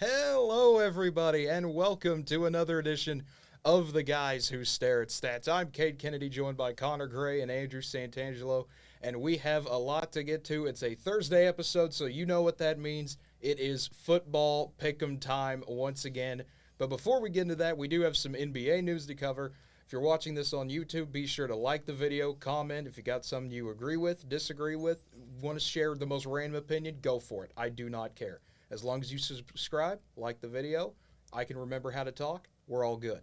Hello, everybody, and welcome to another edition of The Guys Who Stare at Stats. I'm Cade Kennedy, joined by Connor Gray and Andrew Santangelo, and we have a lot to get to. It's a Thursday episode, so you know what that means. It is football pick'em time once again. But before we get into that, we do have some NBA news to cover. If you're watching this on YouTube, be sure to like the video, comment if you got something you agree with, disagree with, want to share the most random opinion, go for it. I do not care. As long as you subscribe, like the video, I can remember how to talk, we're all good.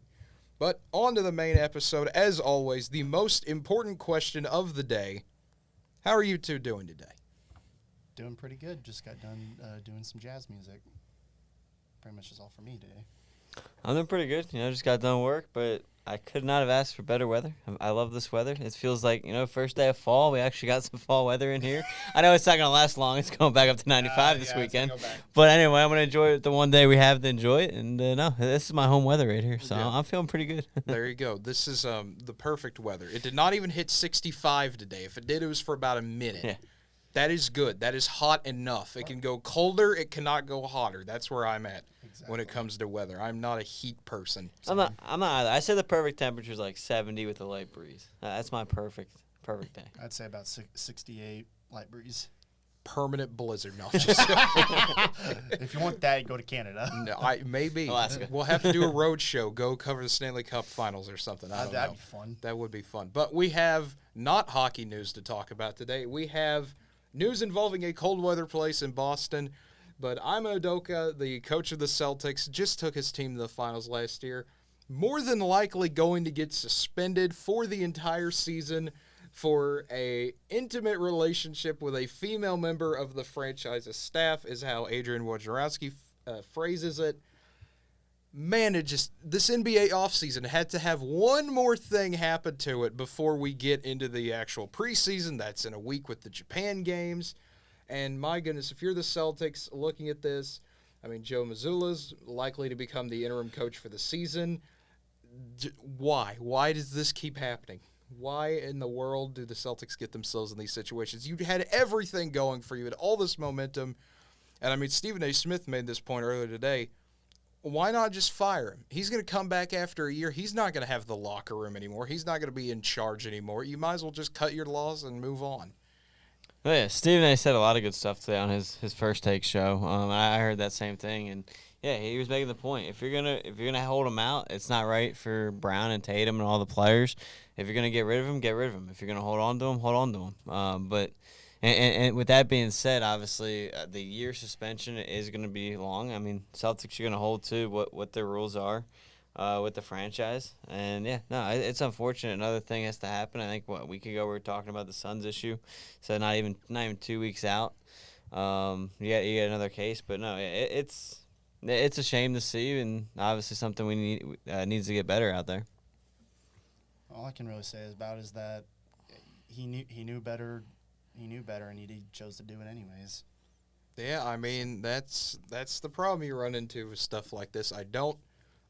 But on to the main episode. As always, the most important question of the day. How are you two doing today? Doing pretty good. Just got done doing some jazz music. Pretty much is all for me today. I'm doing pretty good. Just got done work, but I could not have asked for better weather. I love this weather. It feels like, first day of fall. We actually got some fall weather in here. I know it's not going to last long. It's going back up to 95 this weekend. But anyway, I'm going to enjoy it the one day we have to enjoy it. And, this is my home weather right here, so yeah. I'm feeling pretty good. There you go. This is the perfect weather. It did not even hit 65 today. If it did, it was for about a minute. Yeah. That is good. That is hot enough. It can go colder. It cannot go hotter. That's where I'm at when it comes to weather. I'm not a heat person. I'm not either. I say the perfect temperature is like 70 with a light breeze. That's my perfect day. I'd say about 68 light breeze. Permanent blizzard. No, just if you want that, go to Canada. No, maybe. Alaska. We'll have to do a road show. Go cover the Stanley Cup Finals or something. I don't know. That'd be fun. That would be fun. But we have not hockey news to talk about today. We have news involving a cold weather place in Boston. But Ime Udoka, the coach of the Celtics, just took his team to the finals last year. More than likely going to get suspended for the entire season for a intimate relationship with a female member of the franchise's staff, is how Adrian Wojnarowski phrases it. Man, this NBA offseason had to have one more thing happen to it before we get into the actual preseason. That's in a week with the Japan games. And my goodness, if you're the Celtics looking at this, I mean, Joe Mazzulla's likely to become the interim coach for the season. Why? Why does this keep happening? Why in the world do the Celtics get themselves in these situations? You had everything going for you, had all this momentum. And, I mean, Stephen A. Smith made this point earlier today. Why not just fire him? He's going to come back after a year. He's not going to have the locker room anymore. He's not going to be in charge anymore. You might as well just cut your laws and move on. Oh, yeah, Stephen A. said a lot of good stuff today on his First Take show. I heard that same thing, and yeah, he was making the point. If you're gonna hold him out, it's not right for Brown and Tatum and all the players. If you're gonna get rid of him, get rid of him. If you're gonna hold on to him, hold on to him. But with that being said, obviously the year suspension is gonna be long. I mean, Celtics are gonna hold to what their rules are. With the franchise. And, yeah, no, it's unfortunate. Another thing has to happen. I think, a week ago we were talking about the Suns issue. So not even 2 weeks out. You get another case. But, no, it's a shame to see, and obviously something we needs to get better out there. All I can really say is that he knew better, and he chose to do it anyways. Yeah, I mean, that's the problem you run into with stuff like this. I don't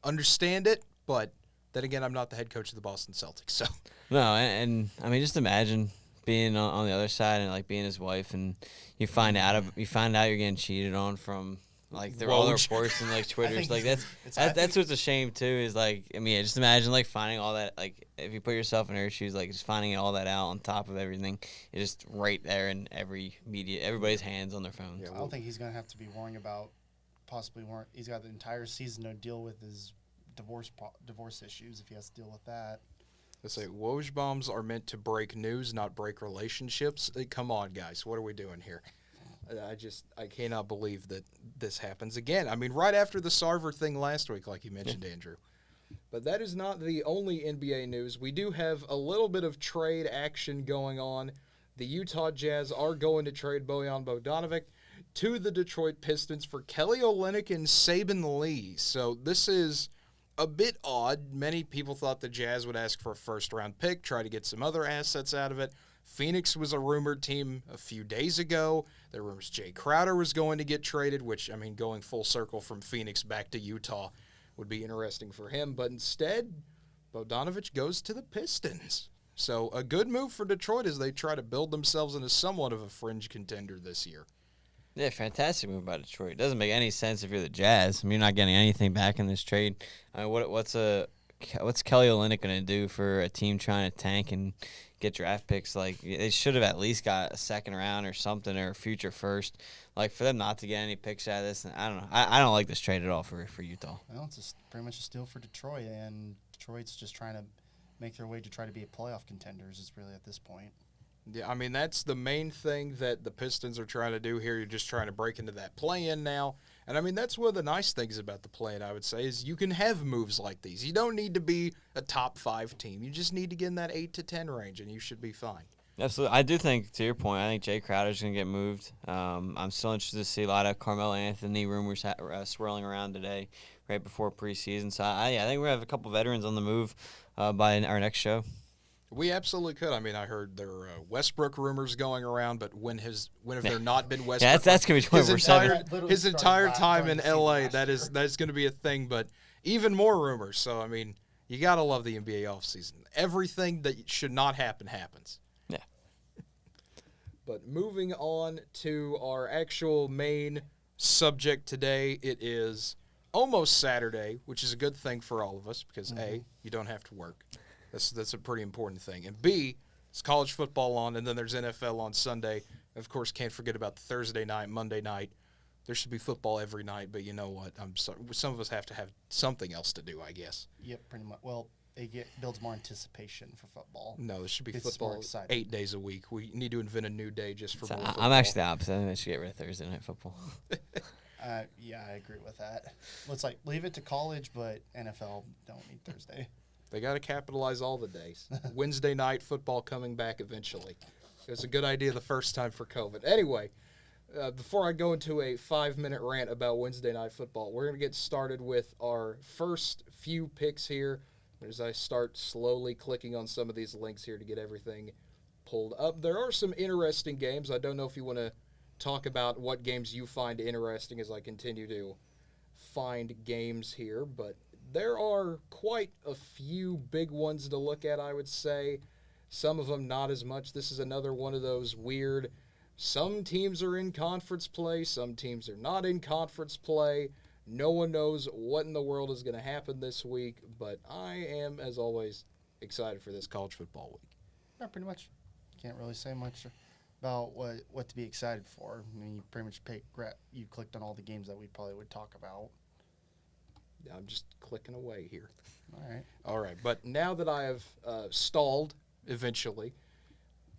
understand it, but then again, I'm not the head coach of the Boston Celtics, so. No, and I mean, just imagine being on the other side and like being his wife, and you find out you're getting cheated on from like all the reports and like Twitter's like that's what's a shame too is like I mean just imagine like finding all that like if you put yourself in her shoes like just finding all that out on top of everything it's just right there in everybody's hands on their phones. Yeah, I don't think he's gonna have to be worrying about. He's got the entire season to deal with his divorce issues if he has to deal with that. I say Woj bombs are meant to break news, not break relationships. Come on, guys, what are we doing here? I cannot believe that this happens again. I mean, right after the Sarver thing last week, like you mentioned, Andrew. But that is not the only NBA news. We do have a little bit of trade action going on. The Utah Jazz are going to trade Bojan Bogdanovic to the Detroit Pistons for Kelly Olynyk and Saban Lee. So this is a bit odd. Many people thought the Jazz would ask for a first-round pick, try to get some other assets out of it. Phoenix was a rumored team a few days ago. There were rumors Jay Crowder was going to get traded, which, I mean, going full circle from Phoenix back to Utah would be interesting for him. But instead, Bogdanovic goes to the Pistons. So a good move for Detroit as they try to build themselves into somewhat of a fringe contender this year. Yeah, fantastic move by Detroit. It doesn't make any sense if you're the Jazz. I mean, you're not getting anything back in this trade. I mean, what's Kelly Olynyk going to do for a team trying to tank and get draft picks? Like, they should have at least got a second round or something, or a future first. Like, for them not to get any picks out of this, I don't know. I don't like this trade at all for Utah. Well, it's pretty much a steal for Detroit, and Detroit's just trying to make their way to try to be a playoff contenders. Is really at this point. Yeah, I mean, that's the main thing that the Pistons are trying to do here. You're just trying to break into that play-in now. And, I mean, that's one of the nice things about the play-in, I would say, is you can have moves like these. You don't need to be a top 5 team. You just need to get in that 8 to 10 range, and you should be fine. Absolutely. I do think, to your point, I think Jay Crowder's going to get moved. I'm still interested to see a lot of Carmelo Anthony rumors swirling around today, right before preseason. So, I think we're going to have a couple veterans on the move by our next show. We absolutely could. I mean, I heard there are Westbrook rumors going around, but when have there not been Westbrook? Yeah, that's going to be 24/7. His entire time in LA, that's going to be a thing. But even more rumors. So I mean, you got to love the NBA offseason. Everything that should not happen happens. Yeah. But moving on to our actual main subject today, it is almost Saturday, which is a good thing for all of us because A, you don't have to work. That's a pretty important thing. And B, it's college football on, and then there's NFL on Sunday. And of course, can't forget about the Thursday night, Monday night. There should be football every night, but you know what? I'm sorry. Some of us have to have something else to do, I guess. Yep, pretty much. Well, it builds more anticipation for football. No, there should be It's football more exciting. 8 days a week. We need to invent a new day just for So more football. I'm actually the opposite. I think they should get rid of Thursday night football. Yeah, I agree with that. Well, it's like leave it to college, but NFL don't need Thursday. They got to capitalize all the days. Wednesday night football coming back eventually. It was a good idea the first time for COVID. Anyway, before I go into a 5-minute rant about Wednesday night football, we're going to get started with our first few picks here as I start slowly clicking on some of these links here to get everything pulled up. There are some interesting games. I don't know if you want to talk about what games you find interesting as I continue to find games here, but there are quite a few big ones to look at, I would say. Some of them not as much. This is another one of those weird, some teams are in conference play, some teams are not in conference play. No one knows what in the world is going to happen this week, but I am, as always, excited for this college football week. Yeah, pretty much. Can't really say much about what to be excited for. I mean, you pretty much you clicked on all the games that we probably would talk about. I'm just clicking away here. All right. But now that I have stalled eventually,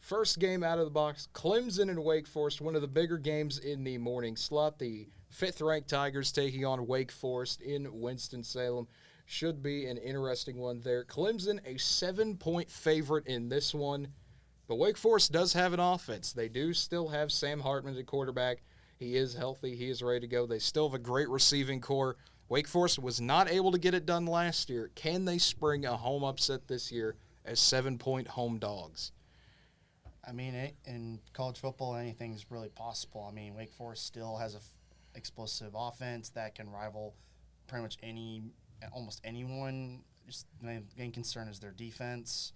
first game out of the box, Clemson and Wake Forest, one of the bigger games in the morning slot. The 5th-ranked Tigers taking on Wake Forest in Winston-Salem. Should be an interesting one there. Clemson, a 7-point favorite in this one. But Wake Forest does have an offense. They do still have Sam Hartman at quarterback. He is healthy. He is ready to go. They still have a great receiving core. Wake Forest was not able to get it done last year. Can they spring a home upset this year as 7-point home dogs? I mean, in college football, anything's really possible. I mean, Wake Forest still has a explosive offense that can rival pretty much almost anyone. Just the main concern is their defense,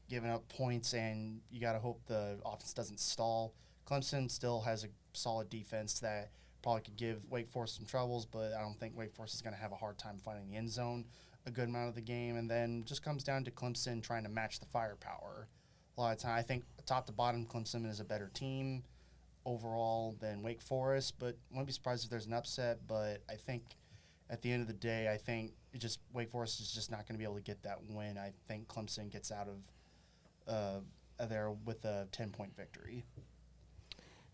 giving up points, and you got to hope the offense doesn't stall. Clemson still has a solid defense that probably could give Wake Forest some troubles, but I don't think Wake Forest is going to have a hard time finding the end zone a good amount of the game. And then it just comes down to Clemson trying to match the firepower. A lot of time, I think top to bottom, Clemson is a better team overall than Wake Forest, but I wouldn't be surprised if there's an upset. But I think at the end of the day, I think Wake Forest is just not going to be able to get that win. I think Clemson gets out of there with a 10-point victory.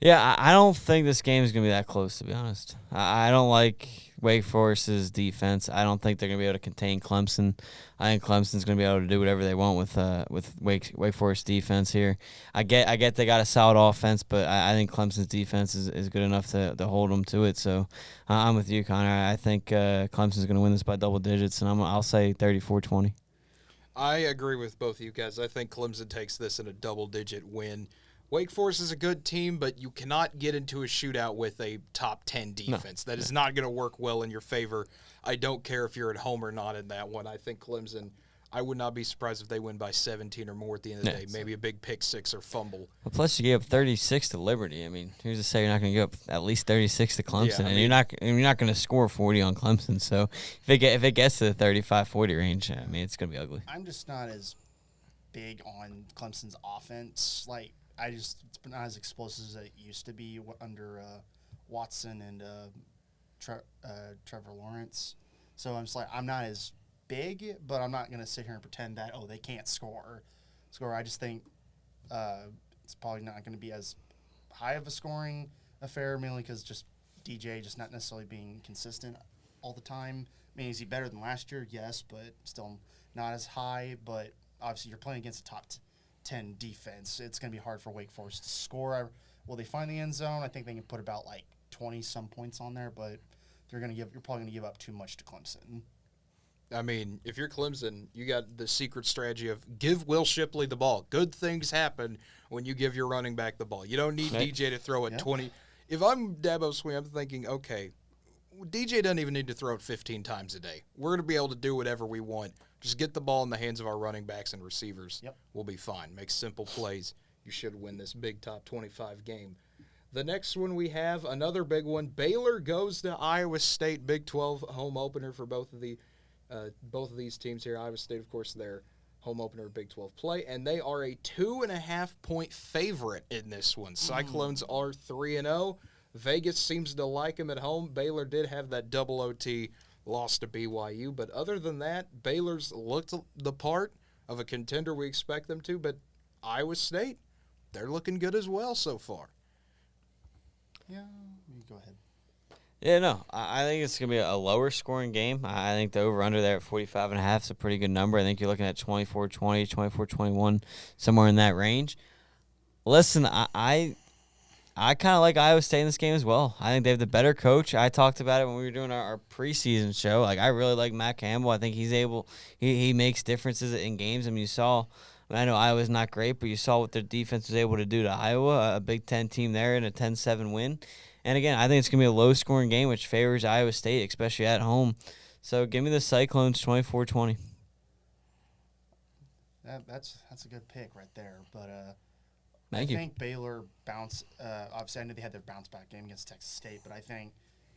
Yeah, I don't think this game is going to be that close, to be honest. I don't like Wake Forest's defense. I don't think they're going to be able to contain Clemson. I think Clemson's going to be able to do whatever they want with Wake Forest defense here. I get they got a solid offense, but I think Clemson's defense is good enough to hold them to it. So I'm with you, Connor. I think Clemson's going to win this by double digits, and I'll say 34-20. I agree with both of you guys. I think Clemson takes this in a double-digit win. Wake Forest is a good team, but you cannot get into a shootout with a top 10 defense. No. That is not going to work well in your favor. I don't care if you're at home or not in that one. I think Clemson I would not be surprised if they win by 17 or more at the end of the day. Maybe a big pick six or fumble. Well, plus you gave up 36 to Liberty. I mean, who's to say you're not going to give up at least 36 to Clemson? Yeah, and you're not going to score 40 on Clemson. So if it gets to the 35-40 range, I mean, it's going to be ugly. I'm just not as big on Clemson's offense. Like, it's not as explosive as it used to be under Watson and Trevor Lawrence. So I'm just like, I'm not as big, but I'm not going to sit here and pretend that, they can't score. I just think it's probably not going to be as high of a scoring affair, mainly because just DJ just not necessarily being consistent all the time. I mean, is he better than last year? Yes, but still not as high. But obviously, you're playing against a top 10 defense. It's going to be hard for Wake Forest to score. Will they find the end zone? I think they can put about 20-some points on there, but you're probably going to give up too much to Clemson. I mean, if you're Clemson, you got the secret strategy of give Will Shipley the ball. Good things happen when you give your running back the ball. You don't need DJ to throw it 20. If I'm Dabo Sweeney, I'm thinking, okay, DJ doesn't even need to throw it 15 times a day. We're going to be able to do whatever we want. Just get the ball in the hands of our running backs and receivers. We'll be fine. Make simple plays. You should win this big top 25 game. The next one we have, another big one. Baylor goes to Iowa State, Big 12 home opener for both of these teams here. Iowa State, of course, their home opener Big 12 play, and they are a 2.5-point favorite in this one. Cyclones are 3-0. Vegas seems to like them at home. Baylor did have that double OT loss to BYU, but other than that, Baylor's looked the part of a contender we expect them to, but Iowa State, they're looking good as well so far. Yeah, you go ahead. Yeah, no, I think it's going to be a lower scoring game. I think the over-under there at 45.5 is a pretty good number. I think you're looking at 24-20, 24-21, somewhere in that range. Listen, I kind of like Iowa State in this game as well. I think they have the better coach. I talked about it when we were doing our preseason show. I really like Matt Campbell. I think he makes differences in games. I mean, I know Iowa's not great, but you saw what their defense was able to do to Iowa, a Big Ten team there, and a 10-7 win. And again, I think it's going to be a low-scoring game, which favors Iowa State, especially at home. So give me the Cyclones 24-20. That's a good pick right there. But I think Baylor obviously, I know they had their bounce-back game against Texas State, but I think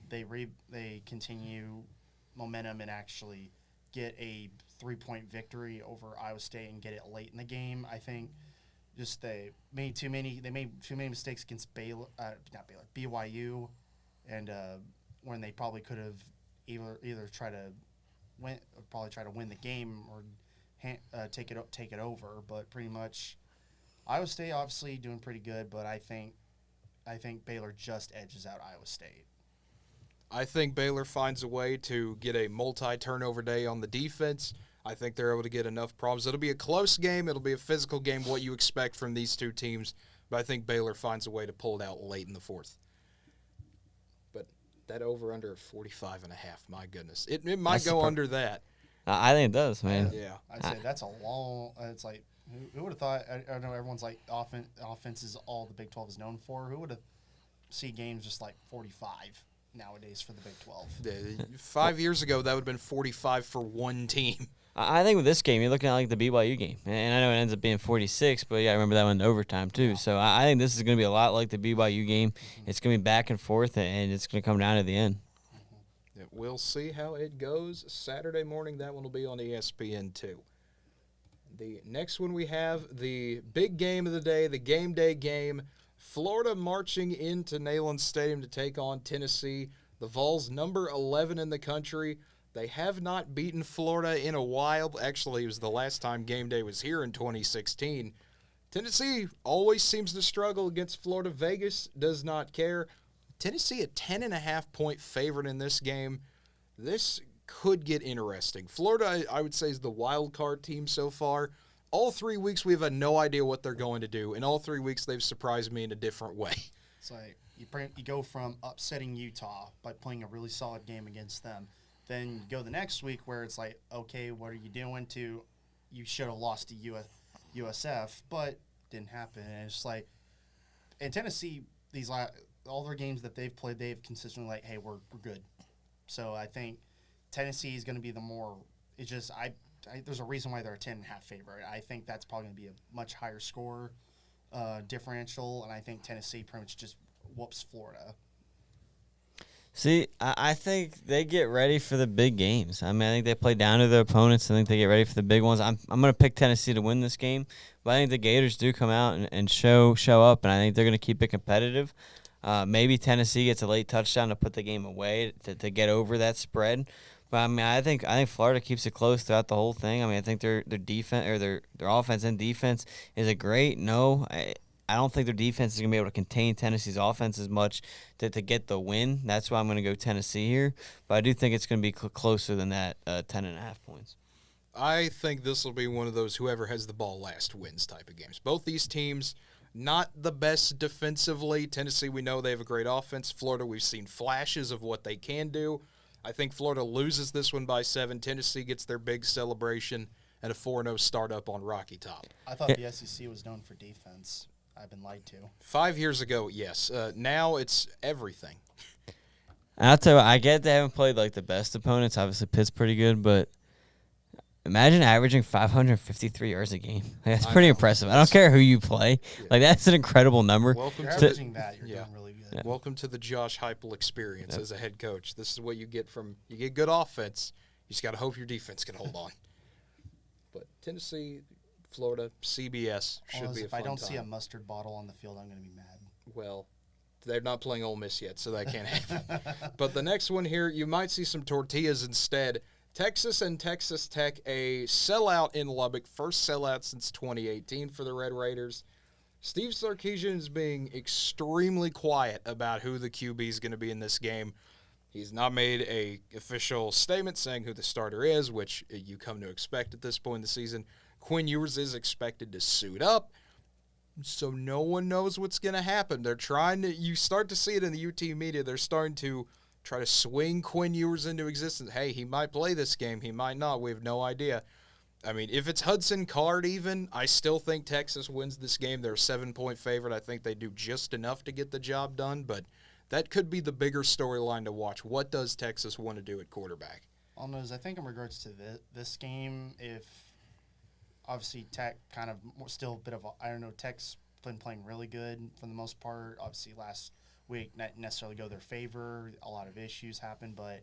they continue momentum and actually get a 3-point victory over Iowa State and get it late in the game. I think just they made too many mistakes against BYU, and when they probably could have either try to win the game or take it over. But pretty much, Iowa State obviously doing pretty good, but I think Baylor just edges out Iowa State. I think Baylor finds a way to get a multi-turnover day on the defense. I think they're able to get enough problems. It'll be a close game. It'll be a physical game, what you expect from these two teams. But I think Baylor finds a way to pull it out late in the fourth. But that over-under of 45.5, my goodness. It might go under that. I think it does, man. Yeah. I'd say that's a long it's like, who would have thought? I know everyone's like, offense is all the Big 12 is known for. Who would have seen games just like 45 nowadays for the Big 12? 5 years ago, that would have been 45 for one team. I think with this game, you're looking at like the BYU game. And I know it ends up being 46, but yeah, I remember that one in overtime too. Yeah. So I think this is going to be a lot like the BYU game. Mm-hmm. It's going to be back and forth, and it's going to come down to the end. Mm-hmm. We'll see how it goes Saturday morning. That one will be on ESPN2. The next one we have, the big game of the day, the game day game. Florida marching into Neyland Stadium to take on Tennessee. The Vols, number 11 in the country. They have not beaten Florida in a while. Actually, it was the last time game day was here in 2016. Tennessee always seems to struggle against Florida. Vegas does not care. Tennessee, a 10.5-point favorite in this game. This could get interesting. Florida, I would say, is the wild card team so far. All 3 weeks, we've had no idea what they're going to do. In all 3 weeks, they've surprised me in a different way. It's like you go from upsetting Utah by playing a really solid game against them. Then you go the next week where it's like, okay, what are you doing to – you should have lost to USF, but didn't happen. And it's like – in Tennessee, all their games that they've played, they've consistently like, hey, we're good. So I think Tennessee is going to be the more – it's just there's a reason why they're a 10.5 favorite. I think that's probably going to be a much higher score differential, and I think Tennessee pretty much just whoops Florida. See, I think they get ready for the big games. I mean, I think they play down to their opponents. I think they get ready for the big ones. I'm going to pick Tennessee to win this game, but I think the Gators do come out and show up, and I think they're going to keep it competitive. Maybe Tennessee gets a late touchdown to put the game away to get over that spread. But I mean, I think Florida keeps it close throughout the whole thing. I mean, I think their defense or their offense and defense is a great. No, I don't think their defense is going to be able to contain Tennessee's offense as much to get the win. That's why I'm going to go Tennessee here. But I do think it's going to be closer than that 10.5 points. I think this will be one of those whoever has the ball last wins type of games. Both these teams, not the best defensively. Tennessee, we know they have a great offense. Florida, we've seen flashes of what they can do. I think Florida loses this one by 7. Tennessee gets their big celebration and a 4-0 start up on Rocky Top. I thought the SEC was known for defense. I've been lied to. 5 years ago, yes. Now it's everything. And I'll tell you, I get they haven't played like the best opponents. Obviously, Pitt's pretty good, but imagine averaging 553 yards a game. Like, that's pretty impressive. I don't care who you play. Yeah. Like, that's an incredible number. Welcome to averaging that. You're doing really good. Yeah. Welcome to the Josh Heupel experience as a head coach. This is what you get you get good offense. You just got to hope your defense can hold on. But Tennessee, Florida, CBS should be a fun time. If I don't see a mustard bottle on the field, I'm going to be mad. Well, they're not playing Ole Miss yet, so that can't happen. But the next one here, you might see some tortillas instead. Texas and Texas Tech, a sellout in Lubbock. First sellout since 2018 for the Red Raiders. Steve Sarkisian is being extremely quiet about who the QB is going to be in this game. He's not made a official statement saying who the starter is, which you come to expect at this point in the season. Quinn Ewers is expected to suit up, so no one knows what's going to happen. They're trying to – you start to see it in the UT media. They're starting to try to swing Quinn Ewers into existence. Hey, he might play this game. He might not. We have no idea. I mean, if it's Hudson Card even, I still think Texas wins this game. They're a 7-point favorite. I think they do just enough to get the job done, but that could be the bigger storyline to watch. What does Texas want to do at quarterback? All knows, I think in regards to this game, if obviously Tech kind of still a bit of I don't know, Tech's been playing really good for the most part. Obviously last week not necessarily go their favor. A lot of issues happen, but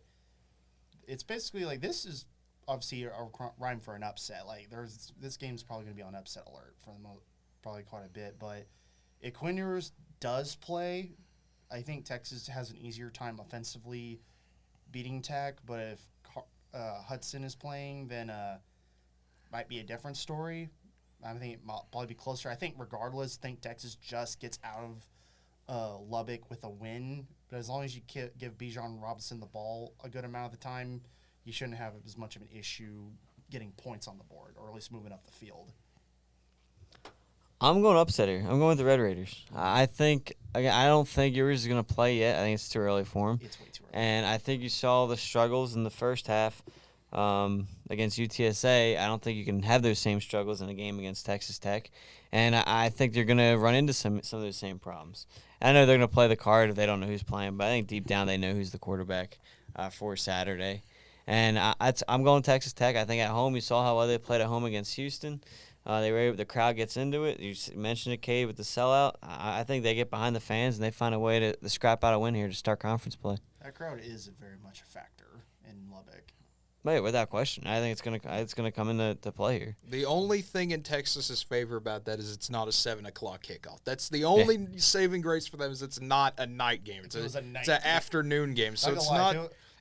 it's basically like this is obviously a rhyme for an upset. Like this game's probably going to be on upset alert for probably quite a bit. But if Quinn Ewers does play, I think Texas has an easier time offensively beating Tech. But if Hudson is playing, then might be a different story. I think it might probably be closer. I think regardless, Texas just gets out of Lubbock with a win. But as long as you give Bijan Robinson the ball a good amount of the time, you shouldn't have as much of an issue getting points on the board, or at least moving up the field. I'm going upset here. I'm going with the Red Raiders. I don't think Ewers is going to play yet. I think it's too early for him. It's way too early. And I think you saw the struggles in the first half against UTSA. I don't think you can have those same struggles in a game against Texas Tech. And I think they're going to run into some of those same problems. I know they're going to play the card if they don't know who's playing, but I think deep down they know who's the quarterback for Saturday. And I'm going Texas Tech. I think at home you saw how well they played at home against Houston. The crowd gets into it. You mentioned it, Cade, with the sellout. I think they get behind the fans and they find a way to scrap out a win here to start conference play. That crowd is very much a factor in Lubbock. Wait, without question. I think it's gonna come into play here. The only thing in Texas's favor about that is it's not a 7 o'clock kickoff. That's the only saving grace for them is it's not a night game. It's an afternoon game. So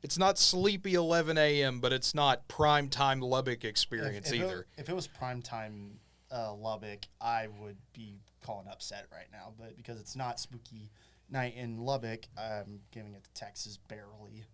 it's not sleepy 11 a.m., but it's not primetime Lubbock experience either. If it was primetime Lubbock, I would be calling upset right now. But because it's not spooky night in Lubbock, I'm giving it to Texas barely.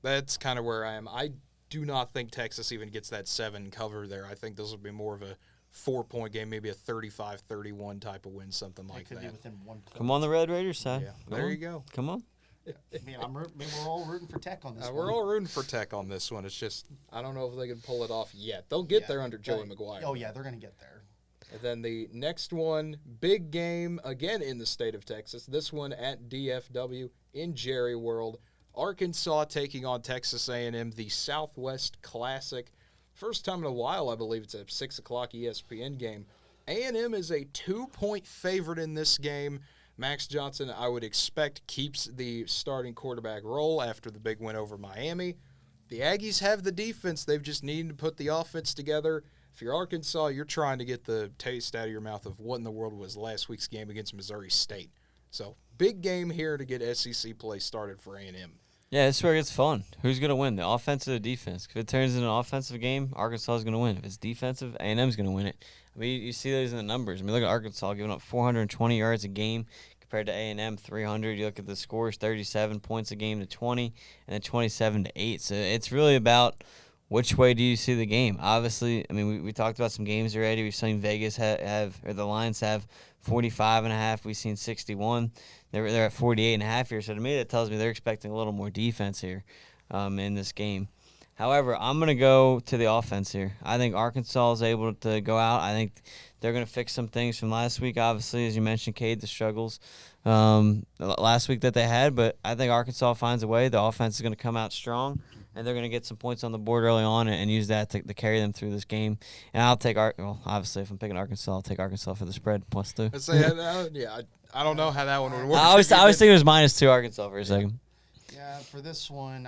That's kind of where I am. I do not think Texas even gets that 7 cover there. I think this will be more of a 4-point game, maybe a 35-31 type of win, something like that. It could be within 1 point. Come on the Red Raiders side. Yeah, there you go. Come on. I mean, maybe we're all rooting for Tech on this one. We're all rooting for Tech on this one. It's just, I don't know if they can pull it off yet. They'll get there under Joey McGuire. Oh, yeah, they're going to get there. And then the next one, big game, again in the state of Texas. This one at DFW in Jerry World. Arkansas taking on Texas A&M, the Southwest Classic. first time in a while, I believe it's a 6 o'clock ESPN game. A&M is a 2-point favorite in this game. Max Johnson, I would expect, keeps the starting quarterback role after the big win over Miami. The Aggies have the defense. They've just needed to put the offense together. If you're Arkansas, you're trying to get the taste out of your mouth of what in the world was last week's game against Missouri State. So, big game here to get SEC play started for A&M. Yeah, this is where it gets fun. Who's going to win, the offense or the defense? If it turns into an offensive game, Arkansas is going to win. If it's defensive, A&M is going to win it. I mean, you see those in the numbers. I mean, look at Arkansas giving up 420 yards a game compared to A&M 300. You look at the scores, 37 points a game to 20, and then 27 to 8. So it's really about which way do you see the game. Obviously, I mean, we talked about some games already. We've seen Vegas have or the Lions have 45.5. We've seen 61. They're at 48.5 here. So to me, that tells me they're expecting a little more defense here in this game. However, I'm going to go to the offense here. I think Arkansas is able to go out. I think they're going to fix some things from last week, obviously, as you mentioned, Cade, the struggles last week that they had. But I think Arkansas finds a way. The offense is going to come out strong, and they're going to get some points on the board early on and use that to carry them through this game. And I'll take obviously, if I'm picking Arkansas, I'll take Arkansas for the spread, +2. I don't know how that one would work. I was thinking it was -2 Arkansas for a second. Yeah, for this one,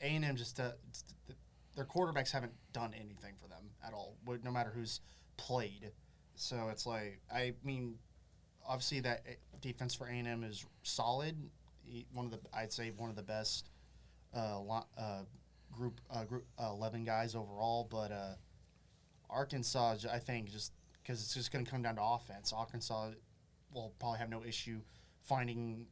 A&M just their quarterbacks haven't done anything for them at all, no matter who's played. So it's like, I mean, obviously that defense for A&M is solid. I'd say one of the best group 11 guys overall. But Arkansas, I think, just because it's just going to come down to offense. Arkansas will probably have no issue finding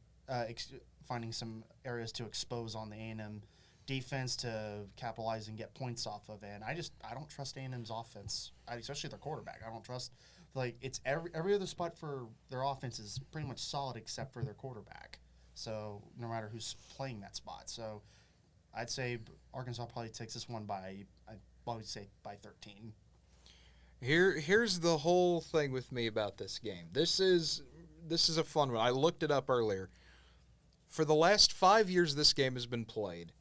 some areas to expose on the A&M defense to capitalize and get points off of it. And I don't trust A&M's offense, especially their quarterback. I don't trust, it's every other spot for their offense is pretty much solid except for their quarterback. So no matter who's playing that spot. So I'd say Arkansas probably takes this one by 13. Here's the whole thing with me about this game. This is a fun one. I looked it up earlier. For the last 5 years this game has been played,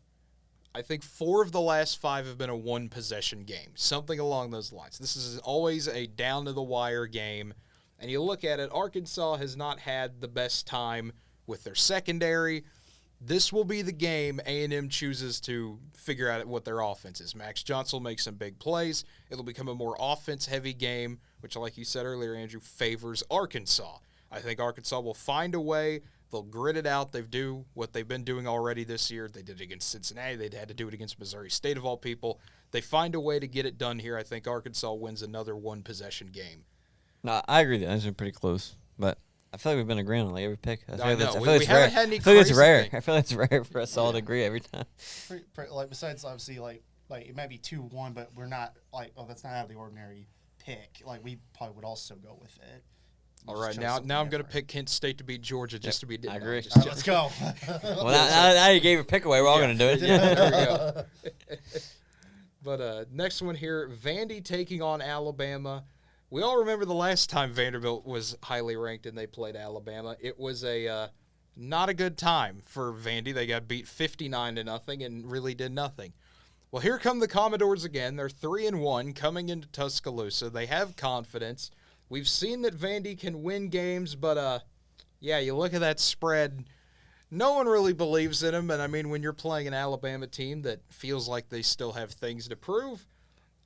I think 4 of the last 5 have been a one-possession game, something along those lines. This is always a down-to-the-wire game. And you look at it, Arkansas has not had the best time with their secondary. This will be the game A&M chooses to figure out what their offense is. Max Johnson will make some big plays. It'll become a more offense-heavy game, which, like you said earlier, Andrew, favors Arkansas. I think Arkansas will find a way. They'll grit it out. They do what they've been doing already this year. They did it against Cincinnati. They had to do it against Missouri State, of all people. They find a way to get it done here. I think Arkansas wins another one-possession game. No, I agree that those are pretty close, but I feel like we've been agreeing on every pick. I know. We haven't had any crazy it's rare. thing. I feel like it's rare for us all to agree every time. Besides, obviously, like it might be 2-1, but we're not that's not out of the ordinary pick. Like, we probably would also go with it. All right, now I'm going to pick Kent State to beat Georgia just to be different. I agree. Right, let's go. Well, now you gave your pick away. We're all going to do it. Yeah, there we go. But next one here, Vandy taking on Alabama. We all remember the last time Vanderbilt was highly ranked and they played Alabama. It was not a good time for Vandy. They got beat 59-0 and really did nothing. Well, here come the Commodores again. They're 3-1 coming into Tuscaloosa. They have confidence. We've seen that Vandy can win games, but, you look at that spread, no one really believes in them. And, I mean, when you're playing an Alabama team that feels like they still have things to prove,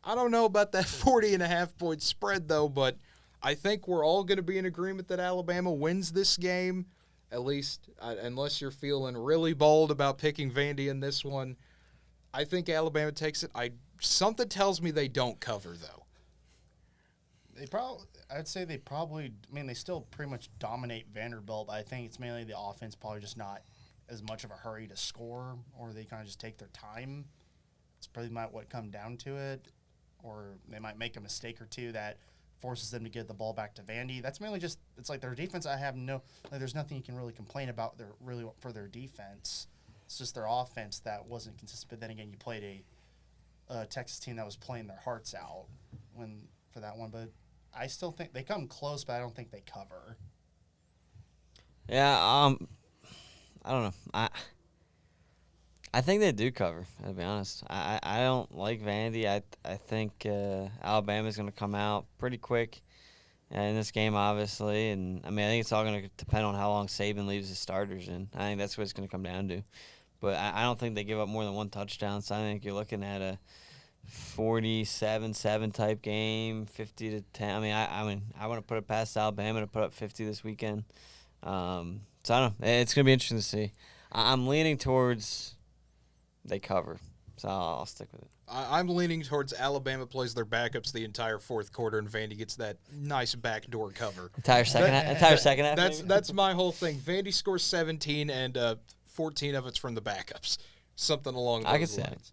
I don't know about that 40.5-point spread, though, but I think we're all going to be in agreement that Alabama wins this game, at least unless you're feeling really bold about picking Vandy in this one. I think Alabama takes it. Something tells me they don't cover, though. I'd say they still pretty much dominate Vanderbilt. I think it's mainly the offense, probably just not as much of a hurry to score, or they kind of just take their time. It's probably what come down to it, or they might make a mistake or two that forces them to give the ball back to Vandy. That's mainly just, it's like their defense. There's nothing you can really complain about for their defense. It's just their offense that wasn't consistent. But then again, you played a Texas team that was playing their hearts out for that one, but I still think they come close, but I don't think they cover. Yeah, I don't know. I think they do cover, to be honest. I don't like Vandy. I think Alabama's going to come out pretty quick in this game, obviously. And, I think it's all going to depend on how long Saban leaves his starters in. I think that's what it's going to come down to. But I don't think they give up more than one touchdown, so I think you're looking at a 47-7 type game, 50-10. I want to put it past Alabama to put up 50 this weekend. So I don't know. It's going to be interesting to see. I'm leaning towards they cover, so I'll stick with it. I'm leaning towards Alabama plays their backups the entire fourth quarter, and Vandy gets that nice backdoor cover. Entire second half. That's my whole thing. Vandy scores 17, and 14 of it's from the backups. Something along those lines. That.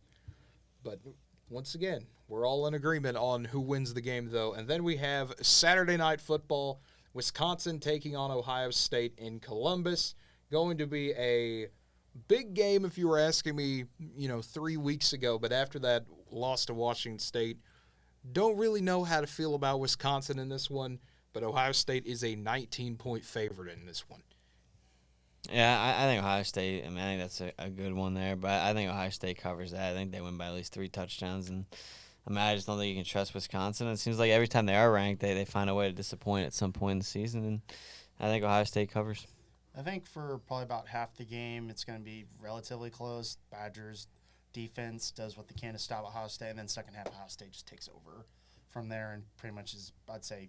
But once again, we're all in agreement on who wins the game, though. And then we have Saturday Night Football, Wisconsin taking on Ohio State in Columbus. Going to be a big game if you were asking me, 3 weeks ago. But after that loss to Washington State, don't really know how to feel about Wisconsin in this one. But Ohio State is a 19-point favorite in this one. Yeah, I think Ohio State, I think that's a good one there. But I think Ohio State covers that. I think they win by at least 3 touchdowns. And I just don't think you can trust Wisconsin. It seems like every time they are ranked, they find a way to disappoint at some point in the season. And I think Ohio State covers. I think for probably about half the game, it's going to be relatively close. Badgers defense does what they can to stop Ohio State, and then second half, Ohio State just takes over from there and pretty much is, I'd say,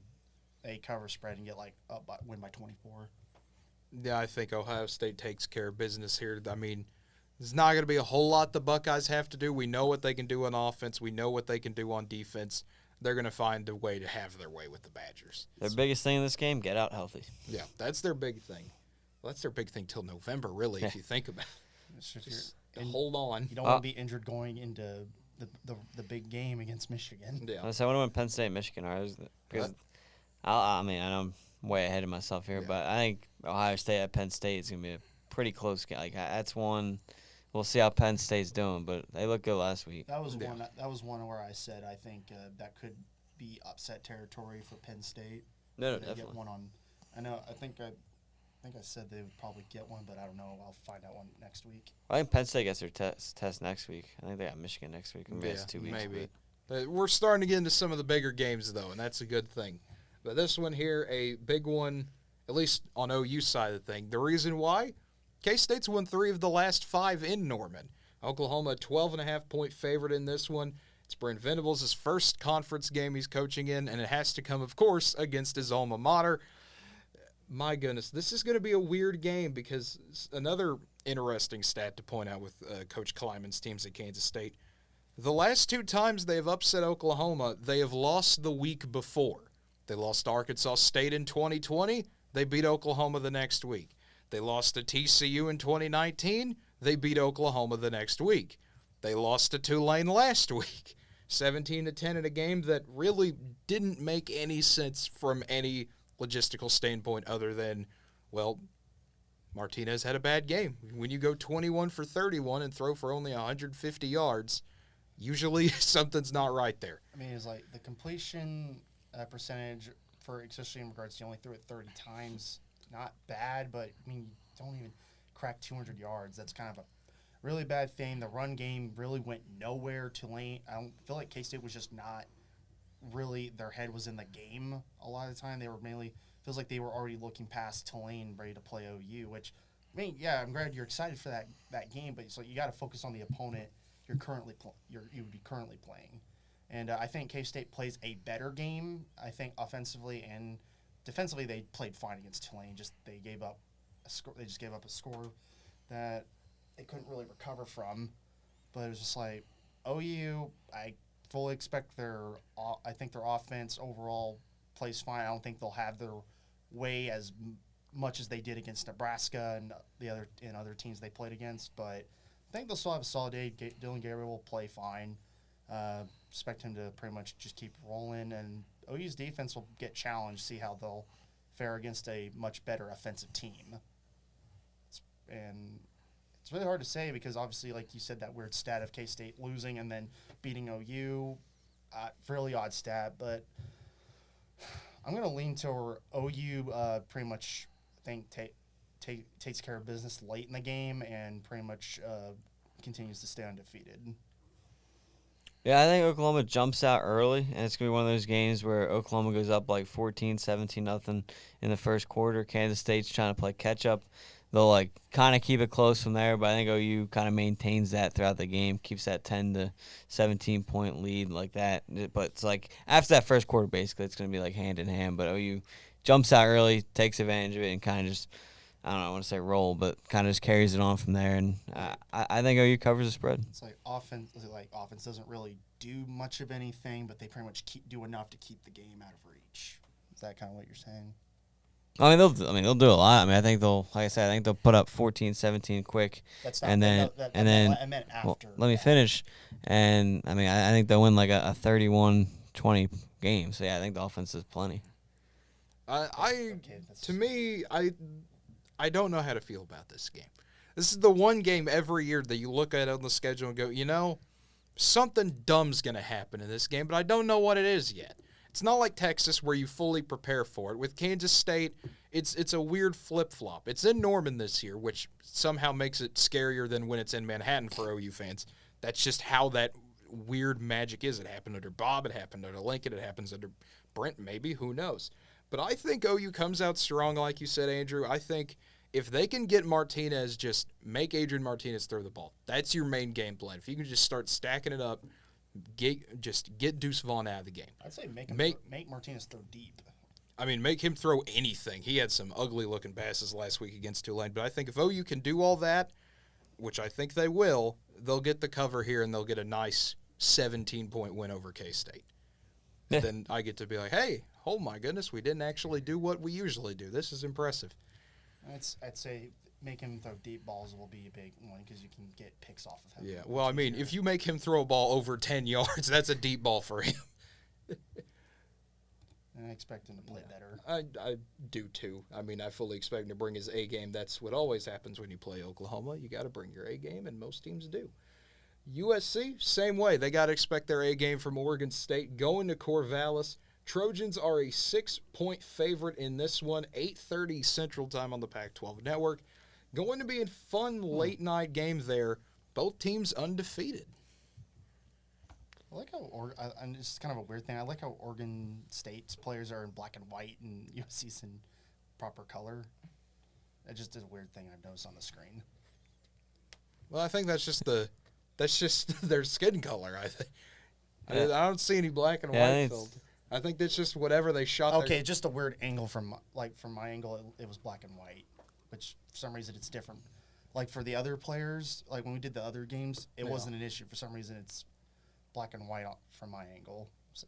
a cover spread and get win by 24. Yeah, I think Ohio State takes care of business here. There's not going to be a whole lot the Buckeyes have to do. We know what they can do on offense. We know what they can do on defense. They're going to find a way to have their way with the Badgers. Their biggest thing in this game, get out healthy. Yeah, that's their big thing. Well, that's their big thing till November, really, if you think about it. Just hold on. You don't want to be injured going into the big game against Michigan. Yeah. I wonder when Penn State and Michigan are. Because I know I'm way ahead of myself here, but I think Ohio State at Penn State is going to be a pretty close game. That's one. We'll see how Penn State's doing, but they looked good last week. That was one. That was one where I said I think that could be upset territory for Penn State. No, they definitely. Get one on. I think I said they would probably get one, but I don't know. I'll find out one next week. I think Penn State gets their test next week. I think they got Michigan next week. Maybe that's 2 weeks. Maybe. We're starting to get into some of the bigger games, though, and that's a good thing. But this one here, a big one, at least on OU side of the thing. The reason why? K-State's won 3 of the last 5 in Norman. Oklahoma, a 12.5-point favorite in this one. It's Brent Venables' first conference game he's coaching in, and it has to come, of course, against his alma mater. My goodness, this is going to be a weird game because another interesting stat to point out with Coach Kleiman's teams at Kansas State. The last 2 times they have upset Oklahoma, they have lost the week before. They lost to Arkansas State in 2020. They beat Oklahoma the next week. They lost to TCU in 2019. They beat Oklahoma the next week. They lost to Tulane last week, 17-10 in a game that really didn't make any sense from any logistical standpoint other than, well, Martinez had a bad game. When you go 21 for 31 and throw for only 150 yards, usually something's not right there. It's like the completion percentage for, especially in regards to you only threw it 30 times, not bad, but you don't even crack 200 yards. That's kind of a really bad thing. The run game really went nowhere. Tulane, I don't feel like K-State was just not really, their head was in the game a lot of the time. They were mainly, feels like they were already looking past Tulane, ready to play OU, which, I'm glad you're excited for that game, but it's like you got to focus on the opponent you would be currently playing. And I think K-State plays a better game. I think offensively and defensively they played fine against Tulane. They gave up a score. They just gave up a score that they couldn't really recover from. But it was just like OU. I fully expect I think their offense overall plays fine. I don't think they'll have their way as much as they did against Nebraska and the other teams they played against. But I think they'll still have a solid day. Dylan Gabriel will play fine. Expect him to pretty much just keep rolling, and OU's defense will get challenged, see how they'll fare against a much better offensive team. It's really hard to say because obviously, like you said, that weird stat of K-State losing and then beating OU, fairly odd stat, but I'm going to lean toward OU pretty much, I think, takes care of business late in the game and pretty much continues to stay undefeated. Yeah, I think Oklahoma jumps out early, and it's going to be one of those games where Oklahoma goes up like 14, 17 nothing in the first quarter. Kansas State's trying to play catch-up. They'll, like, kind of keep it close from there, but I think OU kind of maintains that throughout the game, keeps that 10 to 17-point lead like that. But it's like after that first quarter, basically, it's going to be like hand in hand. But OU jumps out early, takes advantage of it, and kind of just, I don't know, I want to say roll, but kind of just carries it on from there. And I think OU covers the spread. It's like offense doesn't really do much of anything, but they pretty much do enough to keep the game out of reach. Is that kind of what you're saying? I mean, they'll do a lot. I mean, I think they'll put up 14, 17 quick. That's not, and then I meant after. Well, let me finish. And I mean, I think they'll win like a 31-20 game. So yeah, I think the offense is plenty. I don't know how to feel about this game. This is the one game every year that you look at on the schedule and go, something dumb's going to happen in this game, but I don't know what it is yet. It's not like Texas where you fully prepare for it. With Kansas State, it's a weird flip-flop. It's in Norman this year, which somehow makes it scarier than when it's in Manhattan for OU fans. That's just how that weird magic is. It happened under Bob. It happened under Lincoln. It happens under Brent, maybe. Who knows? But I think OU comes out strong, like you said, Andrew. I think if they can get Martinez, just make Adrian Martinez throw the ball. That's your main game plan. If you can just start stacking it up, get Deuce Vaughn out of the game. I'd say make Martinez throw deep. I mean, make him throw anything. He had some ugly-looking passes last week against Tulane. But I think if OU can do all that, which I think they will, they'll get the cover here and they'll get a nice 17-point win over K-State. Yeah. Then I get to be like, hey, oh my goodness, we didn't actually do what we usually do. This is impressive. I'd say making him throw deep balls will be a big one because you can get picks off of him. Yeah, well, I mean, if you make him throw a ball over 10 yards, that's a deep ball for him. And I expect him to play better. I do, too. I mean, I fully expect him to bring his A game. That's what always happens when you play Oklahoma. You got to bring your A game, and most teams do. USC, same way. They got to expect their A game from Oregon State. Going to Corvallis. Trojans are a 6-point favorite in this one, 8:30 Central Time on the Pac-12 Network. Going to be a fun late-night game there. Both teams undefeated. I like how and it's kind of a weird thing. I like how Oregon State's players are in black and white and USC's in proper color. It just is a weird thing I've noticed on the screen. Well, I think that's just their skin color. I think I don't see any black and white filter. I think that's just whatever they shot. Okay, just a weird angle from my angle. It was black and white, which for some reason it's different. Like for the other players, like when we did the other games, it wasn't an issue. For some reason, it's black and white from my angle. So.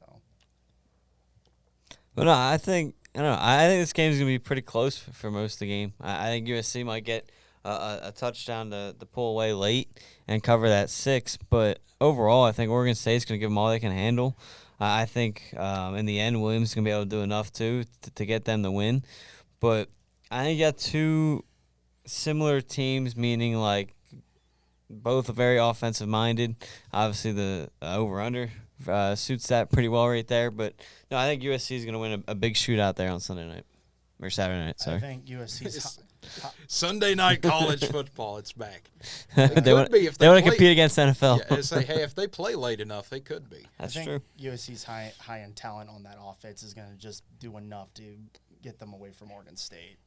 But no, I think this game's gonna be pretty close for most of the game. I think USC might get a touchdown to pull away late and cover that 6. But overall, I think Oregon State's gonna give them all they can handle. I think in the end, Williams is going to be able to do enough, too, to get them the win. But I think you got two similar teams, meaning, like, both are very offensive-minded. Obviously, the over-under suits that pretty well right there. But, no, I think USC is going to win a big shootout there on Sunday night. Or Saturday night, sorry. I think USC's Sunday night college football, it's back. They want to compete against NFL. Yeah, say, hey, if they play late enough, they could be. That's I think true. USC's high in talent on that offense is going to just do enough to get them away from Oregon State.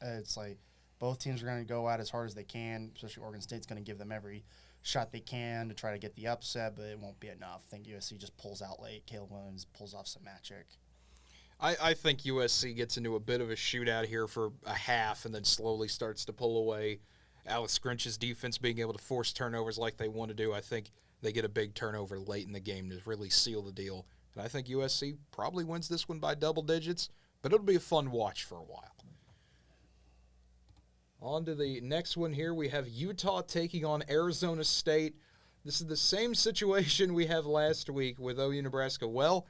It's like both teams are going to go out as hard as they can, especially Oregon State's going to give them every shot they can to try to get the upset, but it won't be enough. I think USC just pulls out late. Caleb Williams pulls off some magic. I think USC gets into a bit of a shootout here for a half and then slowly starts to pull away. Alex Grinch's defense being able to force turnovers like they want to do. I think they get a big turnover late in the game to really seal the deal. And I think USC probably wins this one by double digits, but it'll be a fun watch for a while. On to the next one here. We have Utah taking on Arizona State. This is the same situation we have last week with OU Nebraska. Well,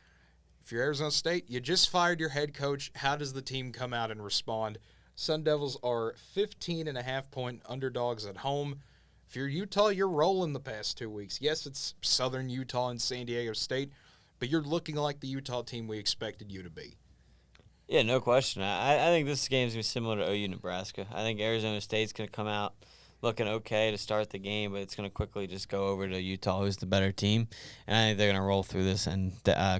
if you're Arizona State, you just fired your head coach. How does the team come out and respond? Sun Devils are 15.5-point underdogs at home. If you're Utah, you're rolling the past 2 weeks. Yes, it's Southern Utah and San Diego State, but you're looking like the Utah team we expected you to be. Yeah, no question. I think this game's going to be similar to OU Nebraska. I think Arizona State's going to come out. looking okay to start the game, but it's going to quickly just go over to Utah, who's the better team. And I think they're going to roll through this and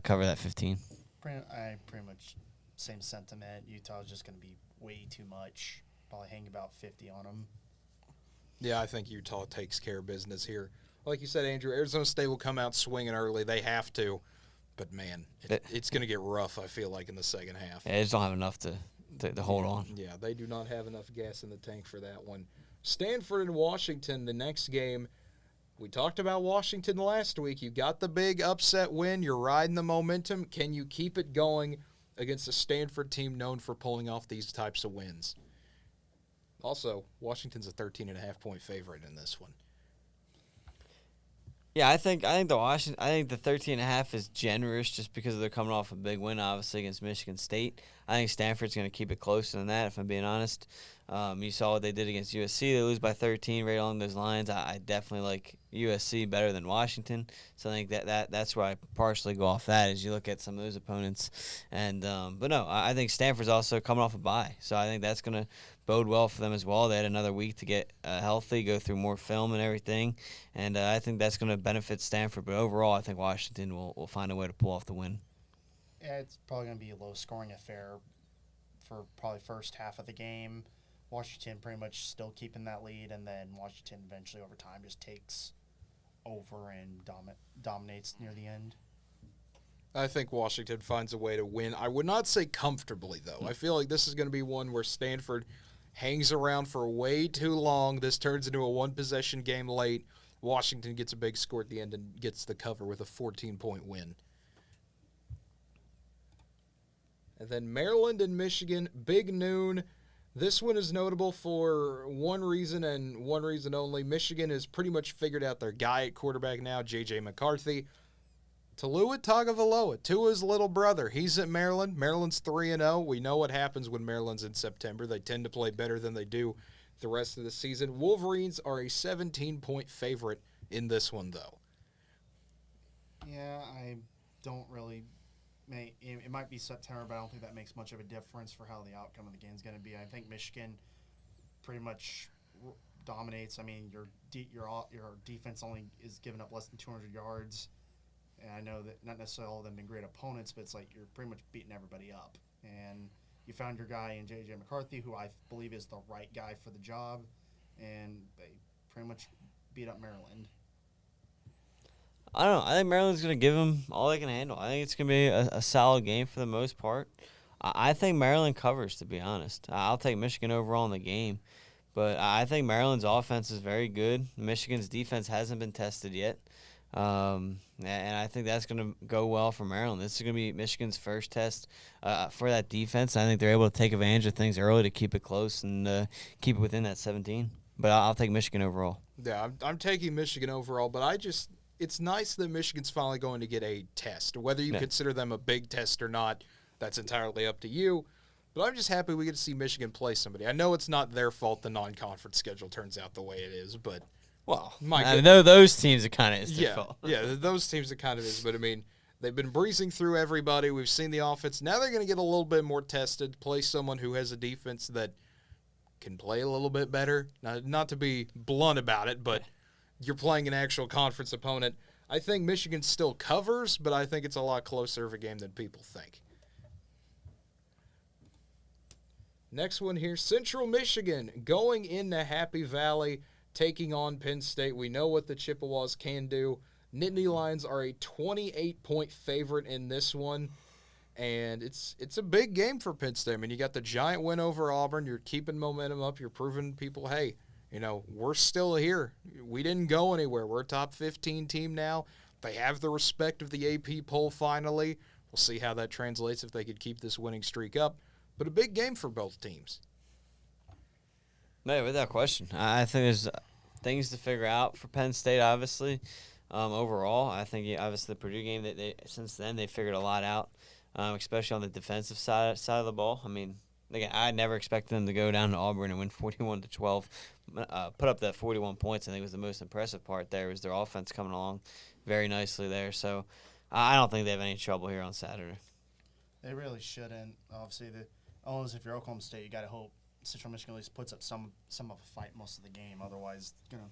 cover that 15. I pretty much same sentiment. Utah's just going to be way too much. Probably hang about 50 on them. Yeah, I think Utah takes care of business here. Like you said, Andrew, Arizona State will come out swinging early. They have to. But, man, it's going to get rough, I feel like, in the second half. Yeah, they just don't have enough to hold on. Yeah, they do not have enough gas in the tank for that one. Stanford and Washington, the next game. We talked about Washington last week. You got the big upset win. You're riding the momentum. Can you keep it going against a Stanford team known for pulling off these types of wins? Also, Washington's a 13.5-point favorite in this one. Yeah, I think the 13.5 is generous just because they're coming off a big win, obviously, against Michigan State. I think Stanford's going to keep it closer than that, if I'm being honest. You saw what they did against USC. They lose by 13, right along those lines. I definitely like USC better than Washington. So I think that's where I partially go off that as you look at some of those opponents. And but no, I think Stanford's also coming off a bye. So I think that's going to bode well for them as well. They had another week to get healthy, go through more film and everything. And I think that's going to benefit Stanford. But overall, I think Washington will find a way to pull off the win. Yeah, it's probably going to be a low-scoring affair for probably first half of the game. Washington pretty much still keeping that lead, and then Washington eventually over time just takes over and dominates near the end. I think Washington finds a way to win. I would not say comfortably, though. I feel like this is going to be one where Stanford hangs around for way too long. This turns into a one-possession game late. Washington gets a big score at the end and gets the cover with a 14-point win. And then Maryland and Michigan, big noon. This one is notable for one reason and one reason only. Michigan has pretty much figured out their guy at quarterback now, J.J. McCarthy. Talua Tagovailoa, Tua's little brother. He's at Maryland. Maryland's 3-0. We know what happens when Maryland's in September. They tend to play better than they do the rest of the season. Wolverines are a 17-point favorite in this one, though. Yeah, I don't really it might be September, but I don't think that makes much of a difference for how the outcome of the game is going to be. I think Michigan pretty much dominates. I mean, your defense only is giving up less than 200 yards. And I know that not necessarily all of them have been great opponents, but it's like you're pretty much beating everybody up. And you found your guy in J.J. McCarthy, who I believe is the right guy for the job, and they pretty much beat up Maryland. I don't know. I think Maryland's going to give them all they can handle. I think it's going to be a solid game for the most part. I think Maryland covers, to be honest. I'll take Michigan overall in the game. But I think Maryland's offense is very good. Michigan's defense hasn't been tested yet. And I think that's going to go well for Maryland. This is going to be Michigan's first test for that defense. I think they're able to take advantage of things early to keep it close and keep it within that 17. But I'll take Michigan overall. Yeah, I'm taking Michigan overall, but it's nice that Michigan's finally going to get a test. Whether you consider them a big test or not, that's entirely up to you. But I'm just happy we get to see Michigan play somebody. I know it's not their fault the non-conference schedule turns out the way it is, but well, those teams are kind of their fault. Yeah, those teams are kind of is. But I mean, they've been breezing through everybody. We've seen the offense. Now they're going to get a little bit more tested. Play someone who has a defense that can play a little bit better. Not to be blunt about it, but you're playing an actual conference opponent. I think Michigan still covers, but I think it's a lot closer of a game than people think. Next one here, Central Michigan going into Happy Valley, taking on Penn State. We know what the Chippewas can do. Nittany Lions are a 28-point favorite in this one, and it's a big game for Penn State. I mean, you got the giant win over Auburn. You're keeping momentum up. You're proving people, hey, we're still here. We didn't go anywhere. We're a top 15 team now. They have the respect of the AP poll finally. We'll see how that translates if they could keep this winning streak up. But a big game for both teams. No, without question. I think there's things to figure out for Penn State, obviously. Overall, I think obviously the Purdue game, since then they figured a lot out, especially on the defensive side of the ball. I mean, again, I never expected them to go down to Auburn and win 41-12, put up that 41 points. I think was the most impressive part there was their offense coming along very nicely there. So I don't think they have any trouble here on Saturday. They really shouldn't. Obviously, if you're Oklahoma State, you got to hope Central Michigan at least puts up some of a fight most of the game. Otherwise, it's gonna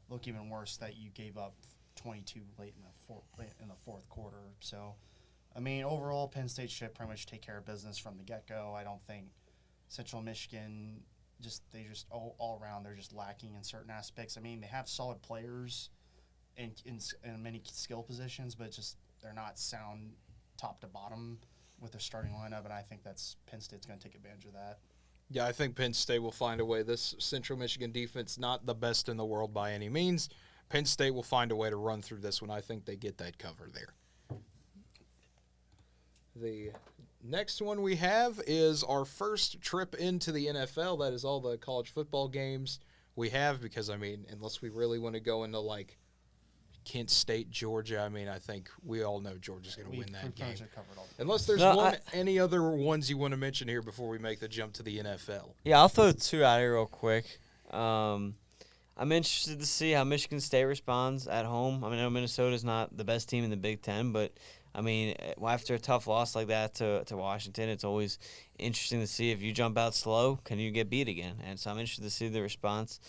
look even worse that you gave up 22 late in the fourth quarter. So, I mean, overall, Penn State should pretty much take care of business from the get-go. I don't think Central Michigan all around they're just lacking in certain aspects. I mean, they have solid players in many skill positions, but just they're not sound top to bottom with their starting lineup, and I think Penn State's going to take advantage of that. Yeah, I think Penn State will find a way. This Central Michigan defense, not the best in the world by any means. Penn State will find a way to run through this one. I think they get that cover there. The next one we have is our first trip into the NFL. That is all the college football games we have because, I mean, unless we really want to go into, like, Kent State, Georgia, I mean, I think we all know Georgia's going to win that game. Unless there's any other ones you want to mention here before we make the jump to the NFL. Yeah, I'll throw two out here real quick. I'm interested to see how Michigan State responds at home. I mean, I know Minnesota's not the best team in the Big Ten, but, I mean, after a tough loss like that to Washington, it's always interesting to see if you jump out slow, can you get beat again? And so I'm interested to see the response.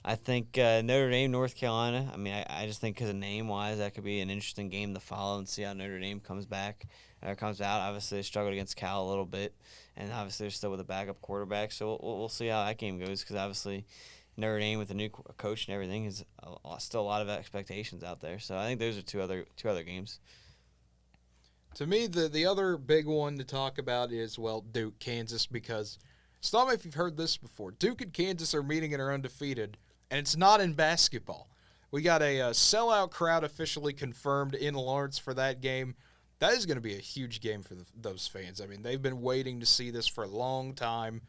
I think Notre Dame, North Carolina, I mean, I just think because of name-wise, that could be an interesting game to follow and see how Notre Dame comes out. Obviously, they struggled against Cal a little bit, and obviously they're still with a backup quarterback. So we'll see how that game goes because obviously Notre Dame with a new coach and everything is still a lot of expectations out there. So I think those are two other games. To me, the other big one to talk about is, well, Duke, Kansas, because stop me if you've heard this before. Duke and Kansas are meeting and are undefeated. And it's not in basketball. We got a sellout crowd officially confirmed in Lawrence for that game. That is going to be a huge game for those fans. I mean, they've been waiting to see this for a long time.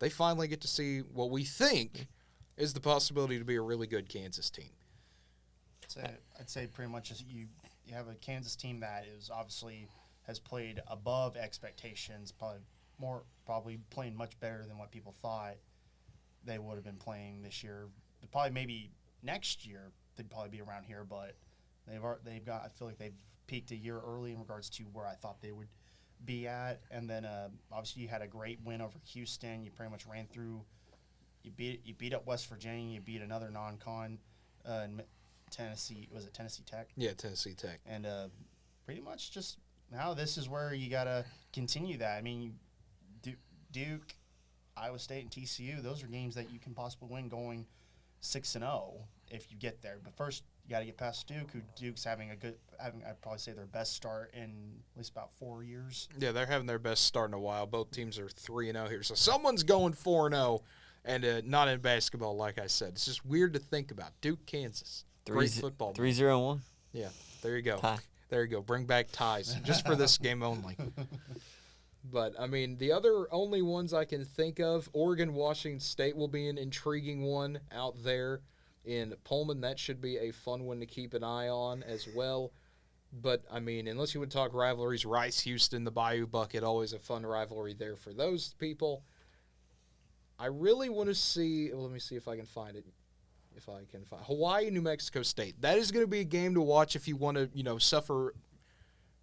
They finally get to see what we think is the possibility to be a really good Kansas team. I'd say pretty much you have a Kansas team that is obviously has played above expectations, probably playing much better than what people thought they would have been playing this year. Probably maybe next year they'd probably be around here, but they've got. I feel like they've peaked a year early in regards to where I thought they would be at. And then obviously you had a great win over Houston. You pretty much ran through. You beat up West Virginia. You beat another non-con in Tennessee. Was it Tennessee Tech? Yeah, Tennessee Tech. And pretty much just now this is where you gotta continue that. I mean, Duke, Iowa State, and TCU. Those are games that you can possibly win going 6-0 if you get there. But first, you got to get past Duke, who Duke's having I'd probably say their best start in at least about 4 years. Yeah, they're having their best start in a while. Both teams are 3-0 here. So someone's going 4-0, and not in basketball, like I said. It's just weird to think about. Duke, Kansas. Great football. 3-0-1. Yeah, there you go. Tie. There you go. Bring back ties just for this game only. But, I mean, the other only ones I can think of, Oregon, Washington State will be an intriguing one out there in Pullman. That should be a fun one to keep an eye on as well. But, I mean, unless you would talk rivalries, Rice, Houston, the Bayou Bucket, always a fun rivalry there for those people. I really want to see – let me see if I can find it. Hawaii, New Mexico State. That is going to be a game to watch if you want to, suffer –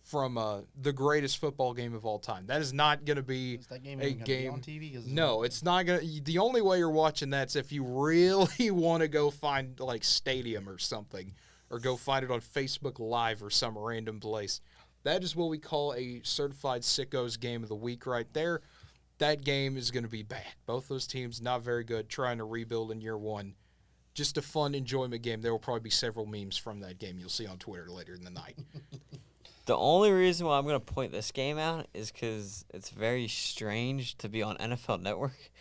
from the greatest football game of all time. That is not going to be a game on TV? No, it's not going to. The only way you're watching that's if you really want to go find like Stadium or something, or go find it on Facebook Live or some random place. That is what we call a certified sickos game of the week right there. That game is going to be bad. Both those teams not very good, trying to rebuild in year one. Just a fun enjoyment game. There will probably be several memes from that game you'll see on Twitter later in the night. The only reason why I'm going to point this game out is because it's very strange to be on NFL Network.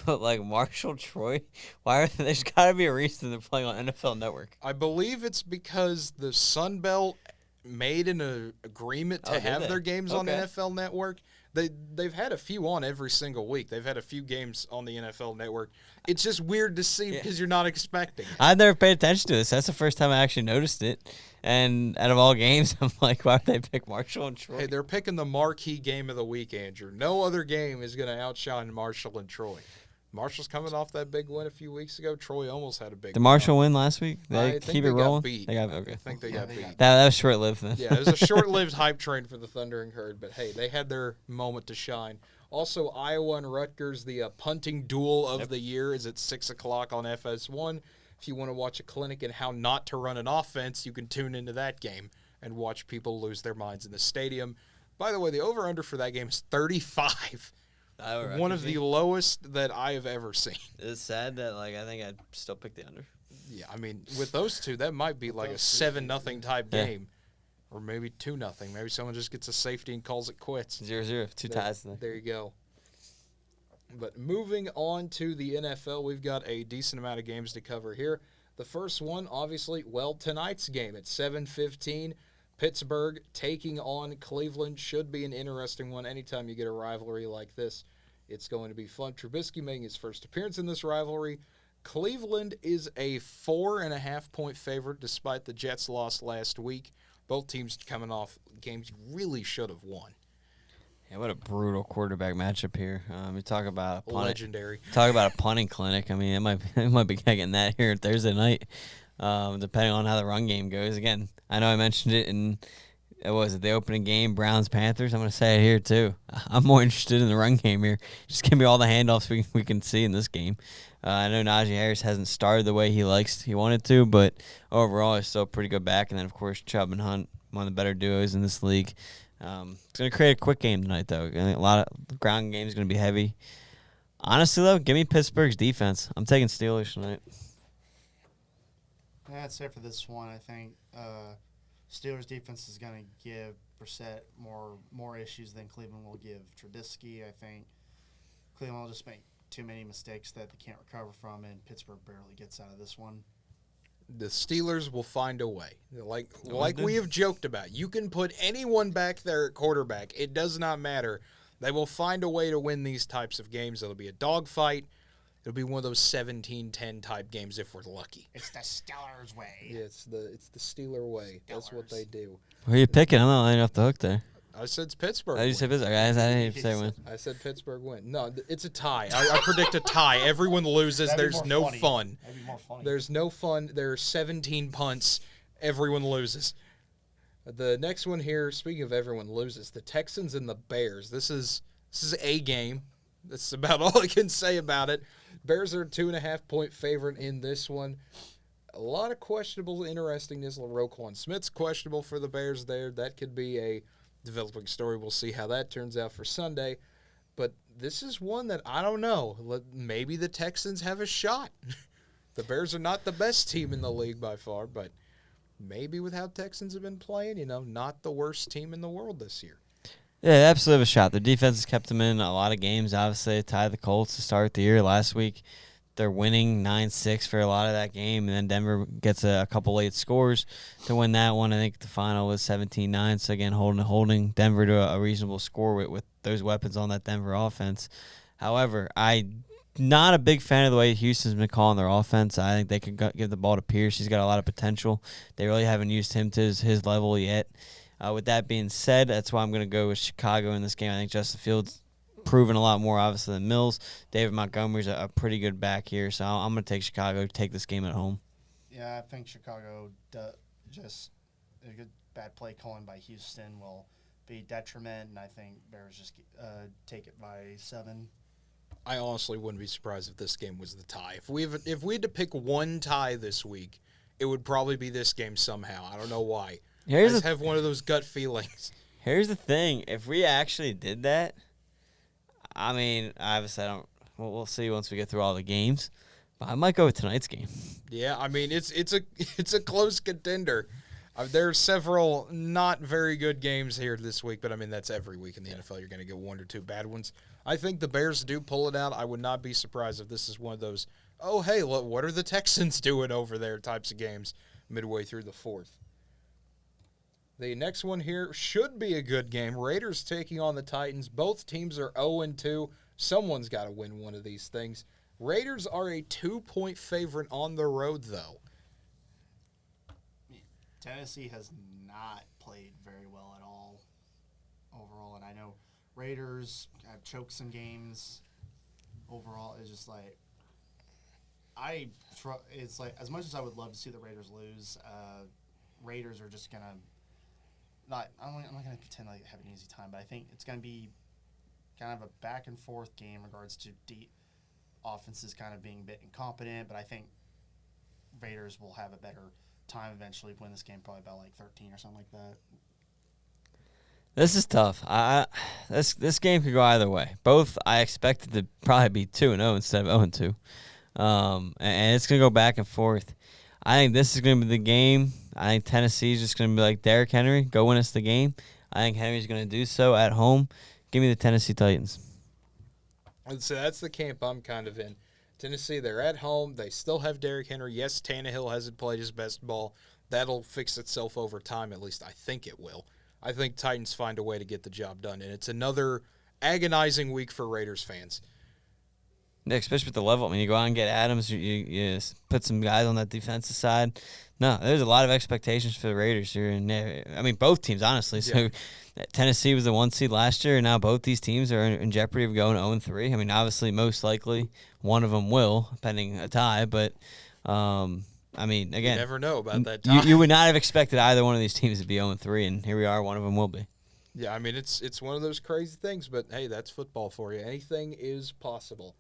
But, like, Marshall, Troy, there's got to be a reason they're playing on NFL Network. I believe it's because the Sun Belt made an agreement to have their games on NFL Network. They've had a few on every single week. They've had a few games on the NFL Network. It's just weird to see because you're not expecting it. I've never paid attention to this. That's the first time I actually noticed it. And out of all games, I'm like, why would they pick Marshall and Troy? Hey, they're picking the marquee game of the week, Andrew. No other game is going to outshine Marshall and Troy. Marshall's coming off that big win a few weeks ago. Troy almost had a big Did Marshall win last week? They keep it rolling? They got beat. I think they got beat. That was short-lived then. Yeah, it was a short-lived hype train for the Thundering Herd. But, hey, they had their moment to shine Also, Iowa and Rutgers, the punting duel of the year is at 6 o'clock on FS1. If you want to watch a clinic in how not to run an offense, you can tune into that game and watch people lose their minds in the stadium. By the way, the over-under for that game is 35. One of the lowest that I have ever seen. It's sad that, I think I'd still pick the under. Yeah, I mean, with those two, that might be like a 7-0 type game. Or maybe 2-0. Maybe someone just gets a safety and calls it quits. 0-0. Two ties. There you go. But moving on to the NFL, we've got a decent amount of games to cover here. The first one, obviously, tonight's game at 7:15. Pittsburgh taking on Cleveland should be an interesting one. Anytime you get a rivalry like this, it's going to be fun. Trubisky making his first appearance in this rivalry. Cleveland is a 4.5-point favorite despite the Jets' loss last week. Both teams coming off games you really should have won. Yeah, what a brutal quarterback matchup here. You talk about a legendary. Talk about a punting clinic. I mean, it might be getting that here Thursday night, depending on how the run game goes. Again, I know I mentioned it in the opening game, Browns Panthers. I'm going to say it here too. I'm more interested in the run game here. Just give me all the handoffs we can see in this game. I know Najee Harris hasn't started the way he wanted to, but overall he's still a pretty good back. And then of course Chubb and Hunt, one of the better duos in this league. It's going to create a quick game tonight, though. A lot of ground game is going to be heavy. Honestly, though, give me Pittsburgh's defense. I'm taking Steelers tonight. Yeah, I'd say for this one, I think Steelers' defense is going to give Brissett more issues than Cleveland will give Trubisky. I think Cleveland will just make too many mistakes that they can't recover from, and Pittsburgh barely gets out of this one. The Steelers will find a way. Like we have joked about. You can put anyone back there at quarterback. It does not matter. They will find a way to win these types of games. It'll be a dogfight. It'll be one of those 17-10 type games if we're lucky. It's the Steelers' way. Yeah, it's the Steeler way. That's what they do. Who are you picking? I'm not letting you off the hook there. I said it's Pittsburgh. Oh, you said Pittsburgh. I didn't say win. I said Pittsburgh win. No, it's a tie. I predict a tie. Everyone loses. There's no fun. That'd be more funny. There's no fun. There are 17 punts. Everyone loses. The next one here, speaking of everyone loses, the Texans and the Bears. This is a game. That's about all I can say about it. Bears are a 2.5-point favorite in this one. A lot of questionable interestingness. Roquan Smith's questionable for the Bears there. That could be a developing story. We'll see how that turns out for Sunday. But this is one that I don't know. Maybe the Texans have a shot. The Bears are not the best team in the league by far, but maybe with how Texans have been playing, not the worst team in the world this year. Yeah, they absolutely have a shot. Their defense has kept them in a lot of games. Obviously, they tied the Colts to start the year last week. They're winning 9-6 for a lot of that game, and then Denver gets a couple late scores to win that one. I think the final was 17-9, so again, holding Denver to a reasonable score with those weapons on that Denver offense. However, I'm not a big fan of the way Houston's been calling their offense. I think they could give the ball to Pierce. He's got a lot of potential. They really haven't used him to his level yet. With that being said, that's why I'm going to go with Chicago in this game. I think Justin Fields proven a lot more, obviously, than Mills. David Montgomery's a pretty good back here, so I'm going to take Chicago to take this game at home. Yeah, I think Chicago just a good bad play calling by Houston will be detriment, and I think Bears just take it by 7. I honestly wouldn't be surprised if this game was the tie. If we had to pick one tie this week, it would probably be this game somehow. I don't know why. I just have one of those gut feelings. Here's the thing. If we actually did that, I mean, obviously, we'll see once we get through all the games. But I might go with tonight's game. Yeah, I mean, it's a close contender. There are several not very good games here this week, but I mean, that's every week in the NFL. You're going to get one or two bad ones. I think the Bears do pull it out. I would not be surprised if this is one of those, oh, hey, look, what are the Texans doing over there types of games midway through the fourth. The next one here should be a good game. Raiders taking on the Titans. Both teams are 0-2. Someone's got to win one of these things. Raiders are a 2-point favorite on the road, though. Tennessee has not played very well at all overall, and I know Raiders have choked some games. Overall, it's just like it's like as much as I would love to see the Raiders lose, Raiders are just gonna. I'm not going to pretend like they have an easy time, but I think it's going to be kind of a back and forth game in regards to offenses kind of being a bit incompetent, but I think Raiders will have a better time eventually, win this game probably about like 13 or something like that. This is tough. This game could go either way. Both I expected to probably be 2-0 instead of 0-2. And it's going to go back and forth. I think this is going to be the game. I think Tennessee is just going to be like Derrick Henry, go win us the game. I think Henry's going to do so at home. Give me the Tennessee Titans. So that's the camp I'm kind of in. Tennessee, they're at home. They still have Derrick Henry. Yes, Tannehill hasn't played his best ball. That'll fix itself over time, at least I think it will. I think Titans find a way to get the job done, and it's another agonizing week for Raiders fans. Yeah, especially with the level. I mean, you go out and get Adams, you put some guys on that defensive side. No, there's a lot of expectations for the Raiders here. And I mean, both teams, honestly. So yeah. Tennessee was the 1 seed last year, and now both these teams are in jeopardy of going 0-3. I mean, obviously, most likely one of them will, pending a tie. But, I mean, again. You never know about that tie. You would not have expected either one of these teams to be 0-3, and here we are, one of them will be. Yeah, I mean, it's one of those crazy things, but, hey, that's football for you. Anything is possible.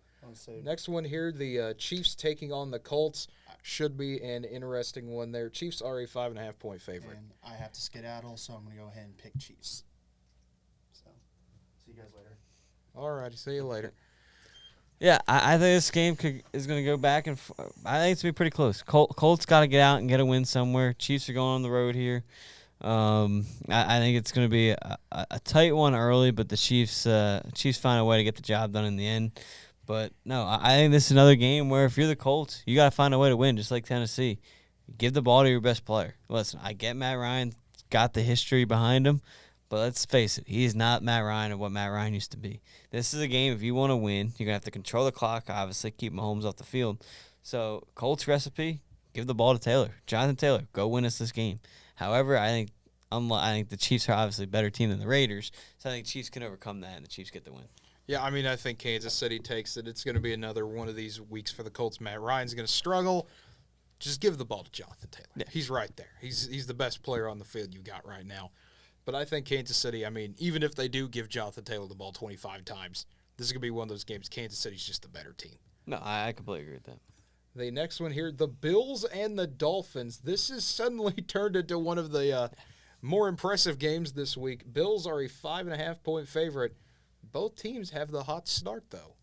Next one here, the Chiefs taking on the Colts. Should be an interesting one there. Chiefs are a 5.5-point favorite. And I have to skedaddle, so I'm going to go ahead and pick Chiefs. So, see you guys later. All righty, see you later. Yeah, I think this game is going to go back and I think it's going to be pretty close. Colts got to get out and get a win somewhere. Chiefs are going on the road here. I think it's going to be a tight one early, but the Chiefs find a way to get the job done in the end. But, no, I think this is another game where if you're the Colts, you got to find a way to win, just like Tennessee. Give the ball to your best player. Listen, I get Matt Ryan got the history behind him, but let's face it, he's not Matt Ryan or what Matt Ryan used to be. This is a game, if you want to win, you're going to have to control the clock, obviously, keep Mahomes off the field. So, Colts recipe, give the ball to Taylor. Jonathan Taylor, go win us this game. However, I think the Chiefs are obviously a better team than the Raiders, so I think Chiefs can overcome that and the Chiefs get the win. Yeah, I mean, I think Kansas City takes it. It's going to be another one of these weeks for the Colts. Matt Ryan's going to struggle. Just give the ball to Jonathan Taylor. Yeah. He's right there. He's the best player on the field you got right now. But I think Kansas City, I mean, even if they do give Jonathan Taylor the ball 25 times, this is going to be one of those games. Kansas City's just the better team. No, I completely agree with that. The next one here, the Bills and the Dolphins. This has suddenly turned into one of the more impressive games this week. Bills are a 5.5-point favorite. Both teams have the hot start, though.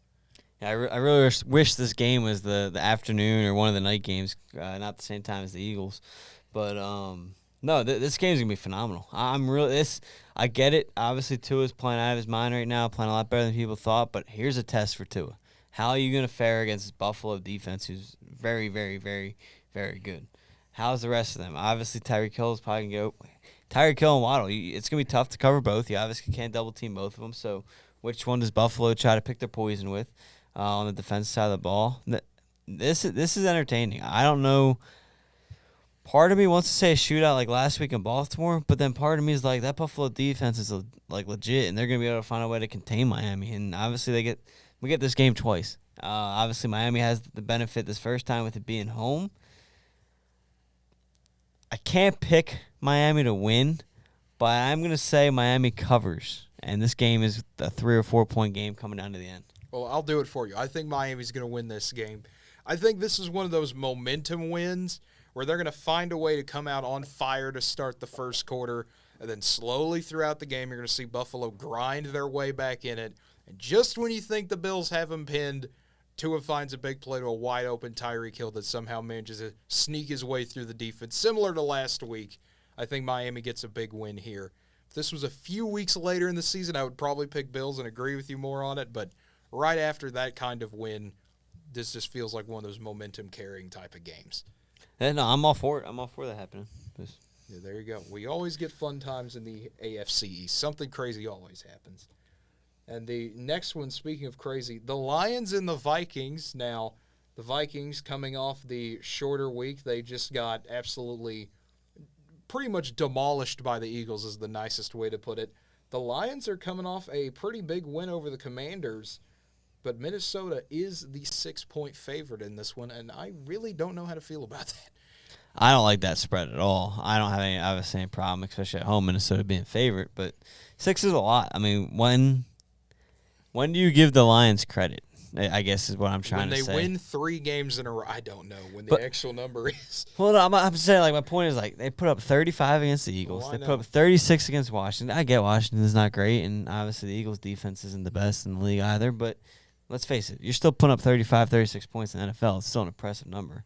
Yeah, I really wish this game was the afternoon or one of the night games, not the same time as the Eagles. But, no, this game is going to be phenomenal. I get it. Obviously, Tua's playing out of his mind right now, playing a lot better than people thought. But here's a test for Tua. How are you going to fare against this Buffalo defense who's very, very, very, very good? How's the rest of them? Obviously, Tyreek Hill is probably going to go. Tyreek Hill and Waddle, it's going to be tough to cover both. You obviously can't double-team both of them, so which one does Buffalo try to pick their poison with on the defensive side of the ball? This is entertaining. I don't know. Part of me wants to say a shootout like last week in Baltimore, but then part of me is like that Buffalo defense is like legit, and they're going to be able to find a way to contain Miami. And obviously we get this game twice. Obviously Miami has the benefit this first time with it being home. I can't pick Miami to win, but I'm going to say Miami covers. And this game is a 3 or 4 point game coming down to the end. Well, I'll do it for you. I think Miami's going to win this game. I think this is one of those momentum wins where they're going to find a way to come out on fire to start the first quarter, and then slowly throughout the game you're going to see Buffalo grind their way back in it. And just when you think the Bills have them pinned, Tua finds a big play to a wide-open Tyreek Hill that somehow manages to sneak his way through the defense. Similar to last week, I think Miami gets a big win here. This was a few weeks later in the season, I would probably pick Bills and agree with you more on it, but right after that kind of win, this just feels like one of those momentum-carrying type of games. Yeah, no, I'm all for it. I'm all for that happening. Yeah, there you go. We always get fun times in the AFC East. Something crazy always happens. And the next one, speaking of crazy, the Lions and the Vikings. Now, the Vikings coming off the shorter week, they just got absolutely pretty much demolished by the Eagles is the nicest way to put it. The Lions are coming off a pretty big win over the Commanders, but Minnesota is the 6-point favorite in this one, and I really don't know how to feel about that. I don't like that spread at all. I don't have any problem, especially at home, Minnesota being favorite, but 6 is a lot. I mean, when When do you give the Lions credit? I guess is what I'm trying to say. When they win 3 games in a row, I don't know when But- the actual number is. Well, no, I'm saying, like, my point is, like, they put up 35 against the Eagles. Oh, I They know. put up 36 against Washington. I get Washington's not great, and obviously the Eagles' defense isn't the best in the league either. But let's face it, you're still putting up 35, 36 points in the NFL. It's still an impressive number.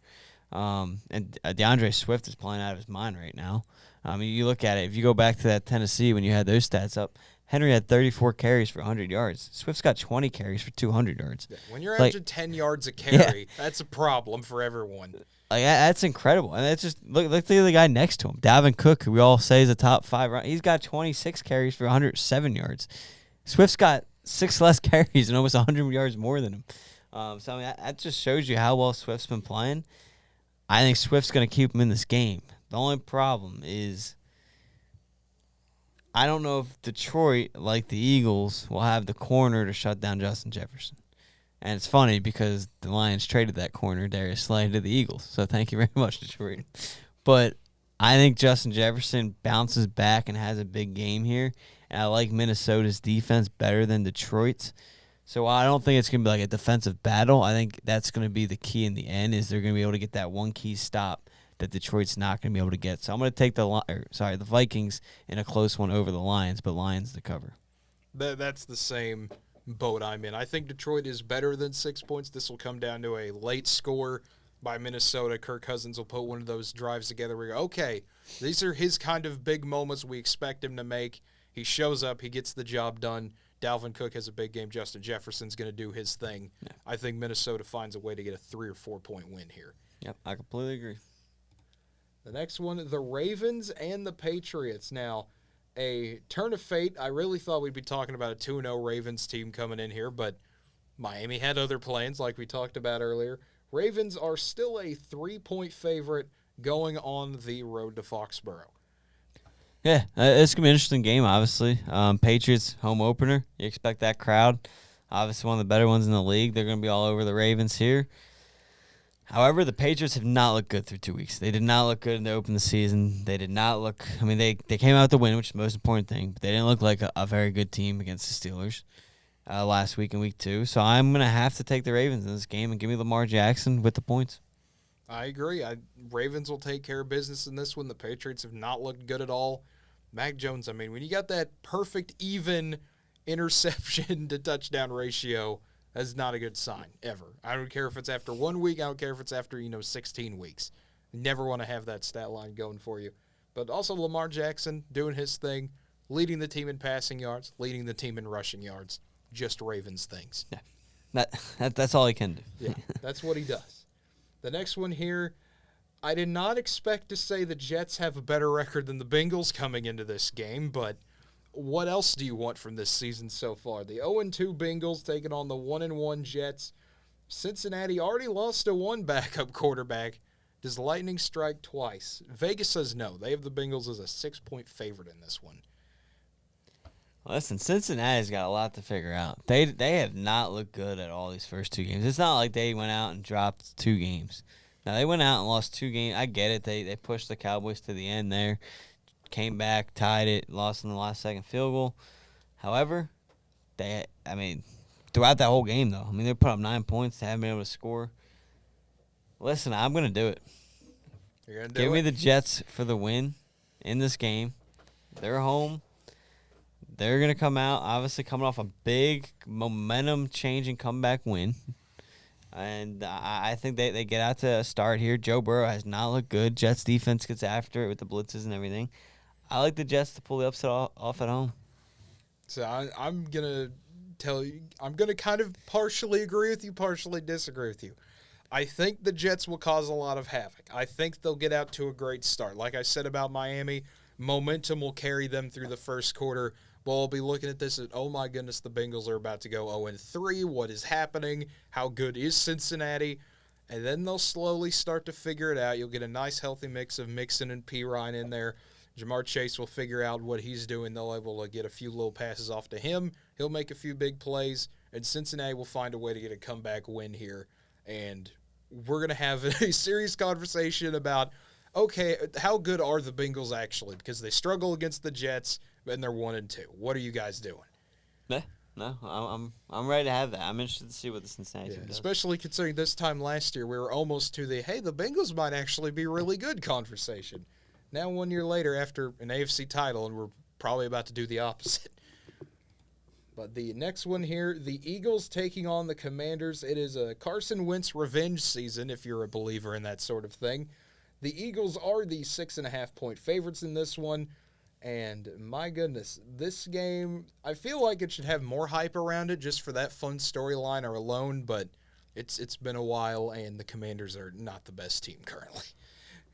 And DeAndre Swift is playing out of his mind right now. I mean, you look at it. If you go back to that Tennessee when you had those stats up, Henry had 34 carries for 100 yards. Swift's got 20 carries for 200 yards. Yeah, when you're Like- averaging 10 yards a carry, that's a problem for everyone. Like, that's incredible. And that's just look at the other guy next to him, Dalvin Cook, who we all say is a top 5. He's got 26 carries for 107 yards. Swift's got 6 less carries and almost 100 yards more than him. So I mean, that just shows you how well Swift's been playing. I think Swift's going to keep him in this game. The only problem is I don't know if Detroit, like the Eagles, will have the corner to shut down Justin Jefferson. And it's funny because the Lions traded that corner, Darius Slay, to the Eagles. So thank you very much, Detroit. But I think Justin Jefferson bounces back and has a big game here. And I like Minnesota's defense better than Detroit's. So I don't think it's going to be like a defensive battle. I think that's going to be the key in the end, is they're going to be able to get that one key stop that Detroit's not going to be able to get. So I'm going to take the Vikings in a close one over the Lions, but Lions to cover. That's the same boat I'm in. I think Detroit is better than 6 points. This will come down to a late score by Minnesota. Kirk Cousins will put one of those drives together where you go, okay, these are his kind of big moments we expect him to make. He shows up, he gets the job done. Dalvin Cook has a big game. Justin Jefferson's going to do his thing. Yeah. I think Minnesota finds a way to get a 3 or 4 point win here. Yep, I completely agree. The next one, the Ravens and the Patriots. Now, a turn of fate. I really thought we'd be talking about a 2-0 Ravens team coming in here, but Miami had other plans like we talked about earlier. Ravens are still a 3-point favorite going on the road to Foxborough. Yeah, it's going to be an interesting game, obviously. Patriots, home opener. You expect that crowd. Obviously one of the better ones in the league. They're going to be all over the Ravens here. However, the Patriots have not looked good through 2 weeks. They did not look good to open the season. They did not look – I mean, they came out to win, which is the most important thing, but they didn't look like a very good team against the Steelers last week in week 2. So I'm going to have to take the Ravens in this game and give me Lamar Jackson with the points. I agree. Ravens will take care of business in this one. The Patriots have not looked good at all. Mac Jones, I mean, when you got that perfect even interception to touchdown ratio, that's not a good sign, ever. I don't care if it's after 1 week. I don't care if it's after, 16 weeks. You never want to have that stat line going for you. But also Lamar Jackson doing his thing, leading the team in passing yards, leading the team in rushing yards. Just Ravens things. Yeah. That's all he can do. Yeah, that's what he does. The next one here, I did not expect to say the Jets have a better record than the Bengals coming into this game, but what else do you want from this season so far? The 0-2 Bengals taking on the 1-1 Jets. Cincinnati already lost to one backup quarterback. Does lightning strike twice? Vegas says no. They have the Bengals as a 6-point favorite in this one. Listen, Cincinnati's got a lot to figure out. They have not looked good at all these first 2 games. It's not like they went out and dropped 2 games. Now, they went out and lost 2 games. I get it. They pushed the Cowboys to the end there, came back, tied it, lost in the last second field goal. However, throughout that whole game, though, they put up 9 points. They haven't been able to score. Listen, I'm going to do it. You're going to do it? Give me the Jets for the win in this game. They're home. They're going to come out, obviously coming off a big momentum-changing comeback win. And I think they get out to a start here. Joe Burrow has not looked good. Jets defense gets after it with the blitzes and everything. I like the Jets to pull the upset off at home. So I'm going to tell you, I'm going to kind of partially agree with you, partially disagree with you. I think the Jets will cause a lot of havoc. I think they'll get out to a great start. Like I said about Miami, momentum will carry them through the first quarter. We'll be looking at this and, oh my goodness, the Bengals are about to go 0-3. What is happening? How good is Cincinnati? And then they'll slowly start to figure it out. You'll get a nice, healthy mix of Mixon and Pirine in there. Jamar Chase will figure out what he's doing. They'll be able to get a few little passes off to him. He'll make a few big plays. And Cincinnati will find a way to get a comeback win here. And we're going to have a serious conversation about, okay, how good are the Bengals actually? Because they struggle against the Jets, and they're 1-2. What are you guys doing? Yeah, No, I'm ready to have that. I'm interested to see what the Cincinnati team does. Especially considering this time last year we were almost to the the Bengals might actually be really good conversation. Now 1 year later after an AFC title, and we're probably about to do the opposite. But the next one here, the Eagles taking on the Commanders. It is a Carson Wentz revenge season, if you're a believer in that sort of thing. The Eagles are the 6.5-point favorites in this one. And my goodness, this game, I feel like it should have more hype around it just for that fun storyline or alone, but it's been a while, and the Commanders are not the best team currently.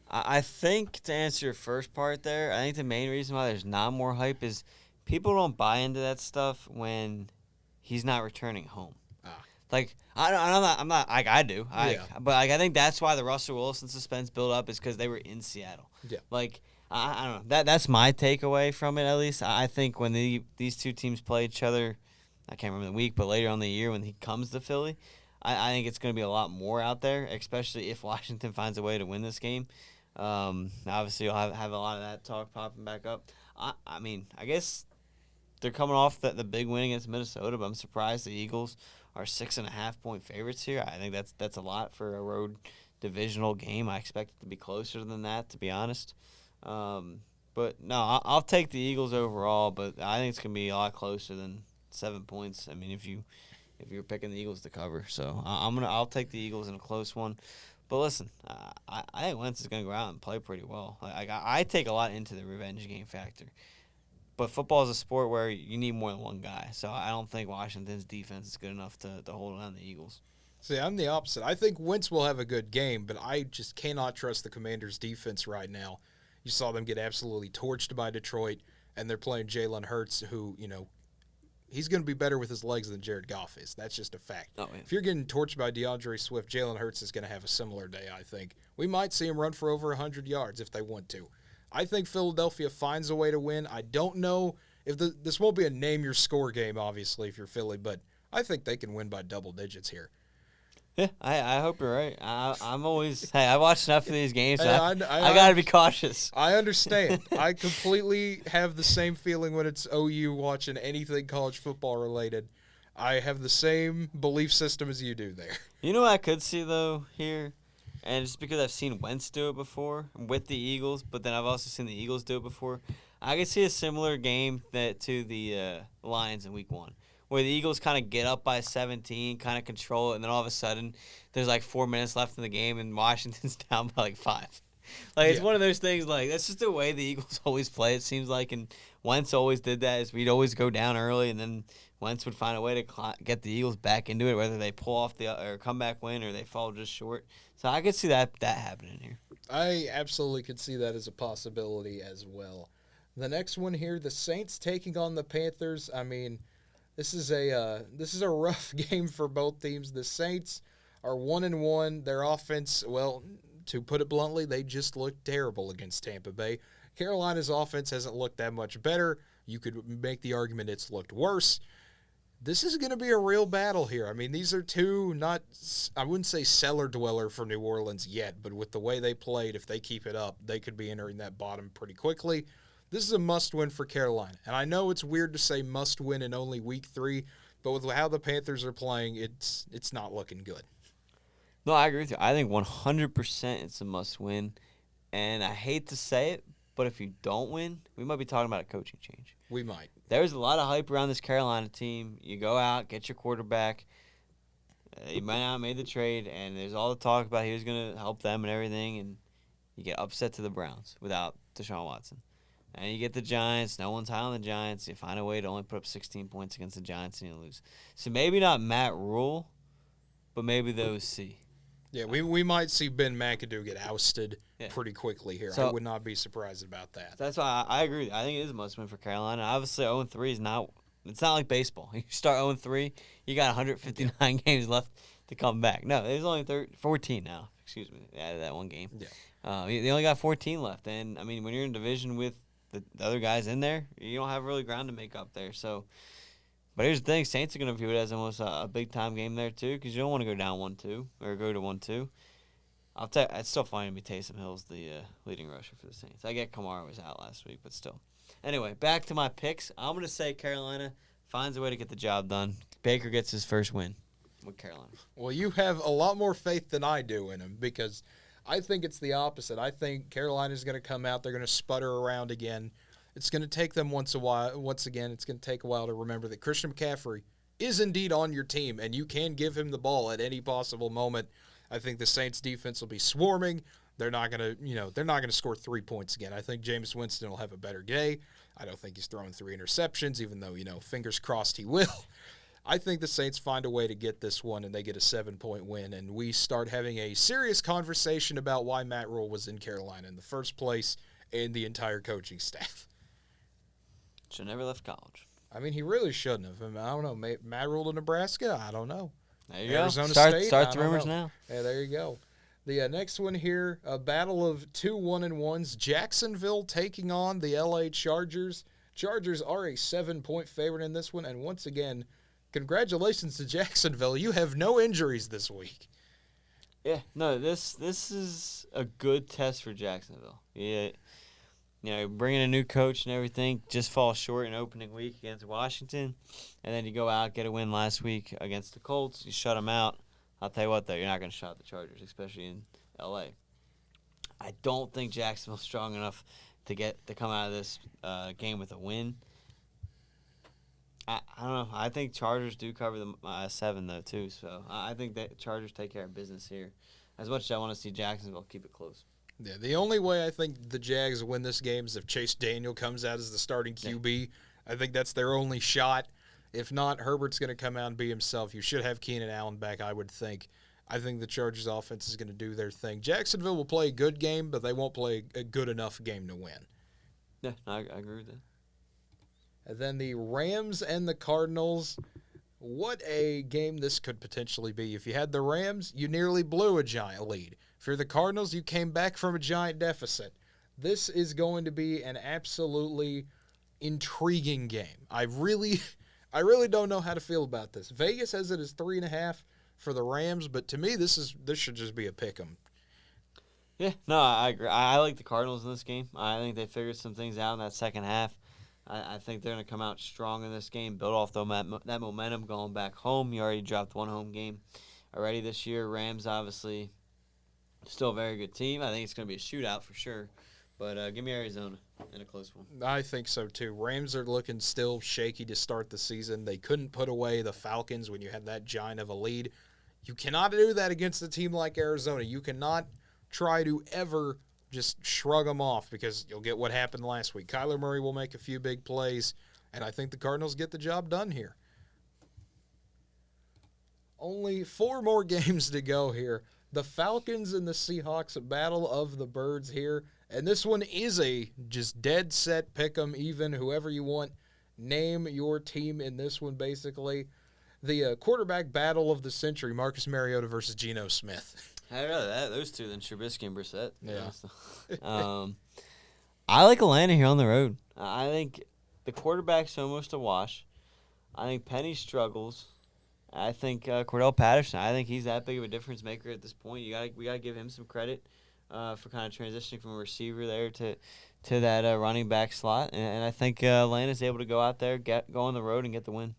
I think to answer your first part there, I think the main reason why there's not more hype is people don't buy into that stuff when he's not returning home. Like I'm not like I do. But like I think that's why the Russell Wilson suspense built up is because they were in Seattle. Yeah. Like I don't know. That's my takeaway from it at least. I think when these two teams play each other, I can't remember the week, but later on in the year when he comes to Philly, I think it's going to be a lot more out there, especially if Washington finds a way to win this game. Obviously, you'll have a lot of that talk popping back up. I mean, I guess they're coming off the big win against Minnesota, but I'm surprised the Eagles are 6.5-point favorites here. I think that's a lot for a road divisional game. I expect it to be closer than that, to be honest. But no, I'll take the Eagles overall, but I think it's gonna be a lot closer than 7 points. I mean, if you're picking the Eagles to cover, so I'll take the Eagles in a close one. But listen, I think Wentz is gonna go out and play pretty well. I take a lot into the revenge game factor. But football is a sport where you need more than one guy, so I don't think Washington's defense is good enough to hold on the Eagles. See, I'm the opposite. I think Wentz will have a good game, but I just cannot trust the Commanders' defense right now. You saw them get absolutely torched by Detroit, and they're playing Jalen Hurts, who, he's going to be better with his legs than Jared Goff is. That's just a fact. Oh, yeah. If you're getting torched by DeAndre Swift, Jalen Hurts is going to have a similar day, I think. We might see him run for over 100 yards if they want to. I think Philadelphia finds a way to win. I don't know if this won't be a name-your-score game, obviously, if you're Philly, but I think they can win by double digits here. Yeah, I hope you're right. I'm always I watched enough of these games. So I got to be cautious. I understand. I completely have the same feeling when it's OU watching anything college football related. I have the same belief system as you do there. You know what I could see, though, here? And just because I've seen Wentz do it before with the Eagles, but then I've also seen the Eagles do it before, I could see a similar game to the Lions in Week 1, where the Eagles kind of get up by 17, kind of control it, and then all of a sudden there's like 4 minutes left in the game, and Washington's down by like 5. It's one of those things, like, that's just the way the Eagles always play, it seems like, and Wentz always did that, is we'd always go down early, and then Wentz would find a way to get the Eagles back into it, whether they pull off or comeback win or they fall just short. So I could see that happening here. I absolutely could see that as a possibility as well. The next one here, the Saints taking on the Panthers. I mean, this is a rough game for both teams. The Saints are 1-1. Their offense, well, to put it bluntly, they just looked terrible against Tampa Bay. Carolina's offense hasn't looked that much better. You could make the argument it's looked worse. This is going to be a real battle here. I mean, these are two I wouldn't say cellar dweller for New Orleans yet, but with the way they played, if they keep it up, they could be entering that bottom pretty quickly. This is a must-win for Carolina. And I know it's weird to say must-win in only Week 3, but with how the Panthers are playing, it's not looking good. No, I agree with you. I think 100% it's a must-win. And I hate to say it, but if you don't win, we might be talking about a coaching change. We might. There's a lot of hype around this Carolina team. You go out, get your quarterback. You might not have made the trade, and there's all the talk about he was going to help them and everything, and you get upset to the Browns without Deshaun Watson. And you get the Giants. No one's high on the Giants. You find a way to only put up 16 points against the Giants, and you lose. So maybe not Matt Rule, but maybe the OC. Yeah, we might see Ben McAdoo get ousted pretty quickly here. So, I would not be surprised about that. That's why I agree. I think it is a must-win for Carolina. Obviously, 0-3 is not – it's not like baseball. You start 0-3, you got 159 games left to come back. No, there's only 14 now. Excuse me, added that one game. Yeah. They only got 14 left. And, I mean, when you're in a division with the other guys in there, you don't have really ground to make up there. So, but here's the thing. Saints are going to view it as almost a big-time game there, too, because you don't want to go down 1-2 or go to 1-2. It's still fine to be Taysom Hill's the leading rusher for the Saints. I get Kamara was out last week, but still. Anyway, back to my picks. I'm going to say Carolina finds a way to get the job done. Baker gets his first win with Carolina. Well, you have a lot more faith than I do in him because I think it's the opposite. I think Carolina's going to come out. They're going to sputter around again. It's going to take them once again, it's going to take a while to remember that Christian McCaffrey is indeed on your team, and you can give him the ball at any possible moment. I think the Saints defense will be swarming. They're not going to score 3 points again. I think Jameis Winston will have a better day. I don't think he's throwing 3 interceptions, even though, fingers crossed he will. I think the Saints find a way to get this one, and they get a 7-point win, and we start having a serious conversation about why Matt Rule was in Carolina in the first place and the entire coaching staff. Should never left college. I mean, he really shouldn't have. I don't know. Matt Rule to Nebraska? I don't know. There you Arizona go. State? Start the rumors now. Yeah, there you go. The next one here, a battle of 2 1-1s. Jacksonville taking on the LA Chargers. Chargers are a 7-point favorite in this one, and once again, congratulations to Jacksonville. You have no injuries this week. Yeah, no, this is a good test for Jacksonville. Yeah, bringing a new coach and everything just falls short in opening week against Washington, and then you go out, get a win last week against the Colts. You shut them out. I'll tell you what, though, you're not going to shut out the Chargers, especially in L.A. I don't think Jacksonville's strong enough to come out of this game with a win. I don't know. I think Chargers do cover the 7, though, too. So I think that Chargers take care of business here. As much as I want to see Jacksonville keep it close. Yeah, the only way I think the Jags win this game is if Chase Daniel comes out as the starting QB. Yeah. I think that's their only shot. If not, Herbert's going to come out and be himself. You should have Keenan Allen back, I would think. I think the Chargers offense is going to do their thing. Jacksonville will play a good game, but they won't play a good enough game to win. Yeah, I agree with that. And then the Rams and the Cardinals. What a game this could potentially be. If you had the Rams, you nearly blew a giant lead. If you're the Cardinals, you came back from a giant deficit. This is going to be an absolutely intriguing game. I really don't know how to feel about this. Vegas has it as 3.5 for the Rams, but to me, this should just be a pick 'em. Yeah, no, I agree. I like the Cardinals in this game. I think they figured some things out in that second half. I think they're going to come out strong in this game, build off that momentum going back home. You already dropped one home game already this year. Rams, obviously, still a very good team. I think it's going to be a shootout for sure. But give me Arizona in a close one. I think so, too. Rams are looking still shaky to start the season. They couldn't put away the Falcons when you had that giant of a lead. You cannot do that against a team like Arizona. You cannot try to ever just shrug them off because you'll get what happened last week. Kyler Murray will make a few big plays, and I think the Cardinals get the job done here. Only 4 more games to go here. The Falcons and the Seahawks, a battle of the birds here. And this one is a just dead set pick 'em, even whoever you want. Name your team in this one, basically. The quarterback battle of the century, Marcus Mariota versus Geno Smith. I'd rather those two than Trubisky and Brissett. Yeah. I like Atlanta here on the road. I think the quarterback's almost a wash. I think Penny struggles. I think Cordell Patterson, I think he's that big of a difference maker at this point. We gotta give him some credit for kind of transitioning from a receiver there to that running back slot. And I think Atlanta's able to go out there, go on the road, and get the win.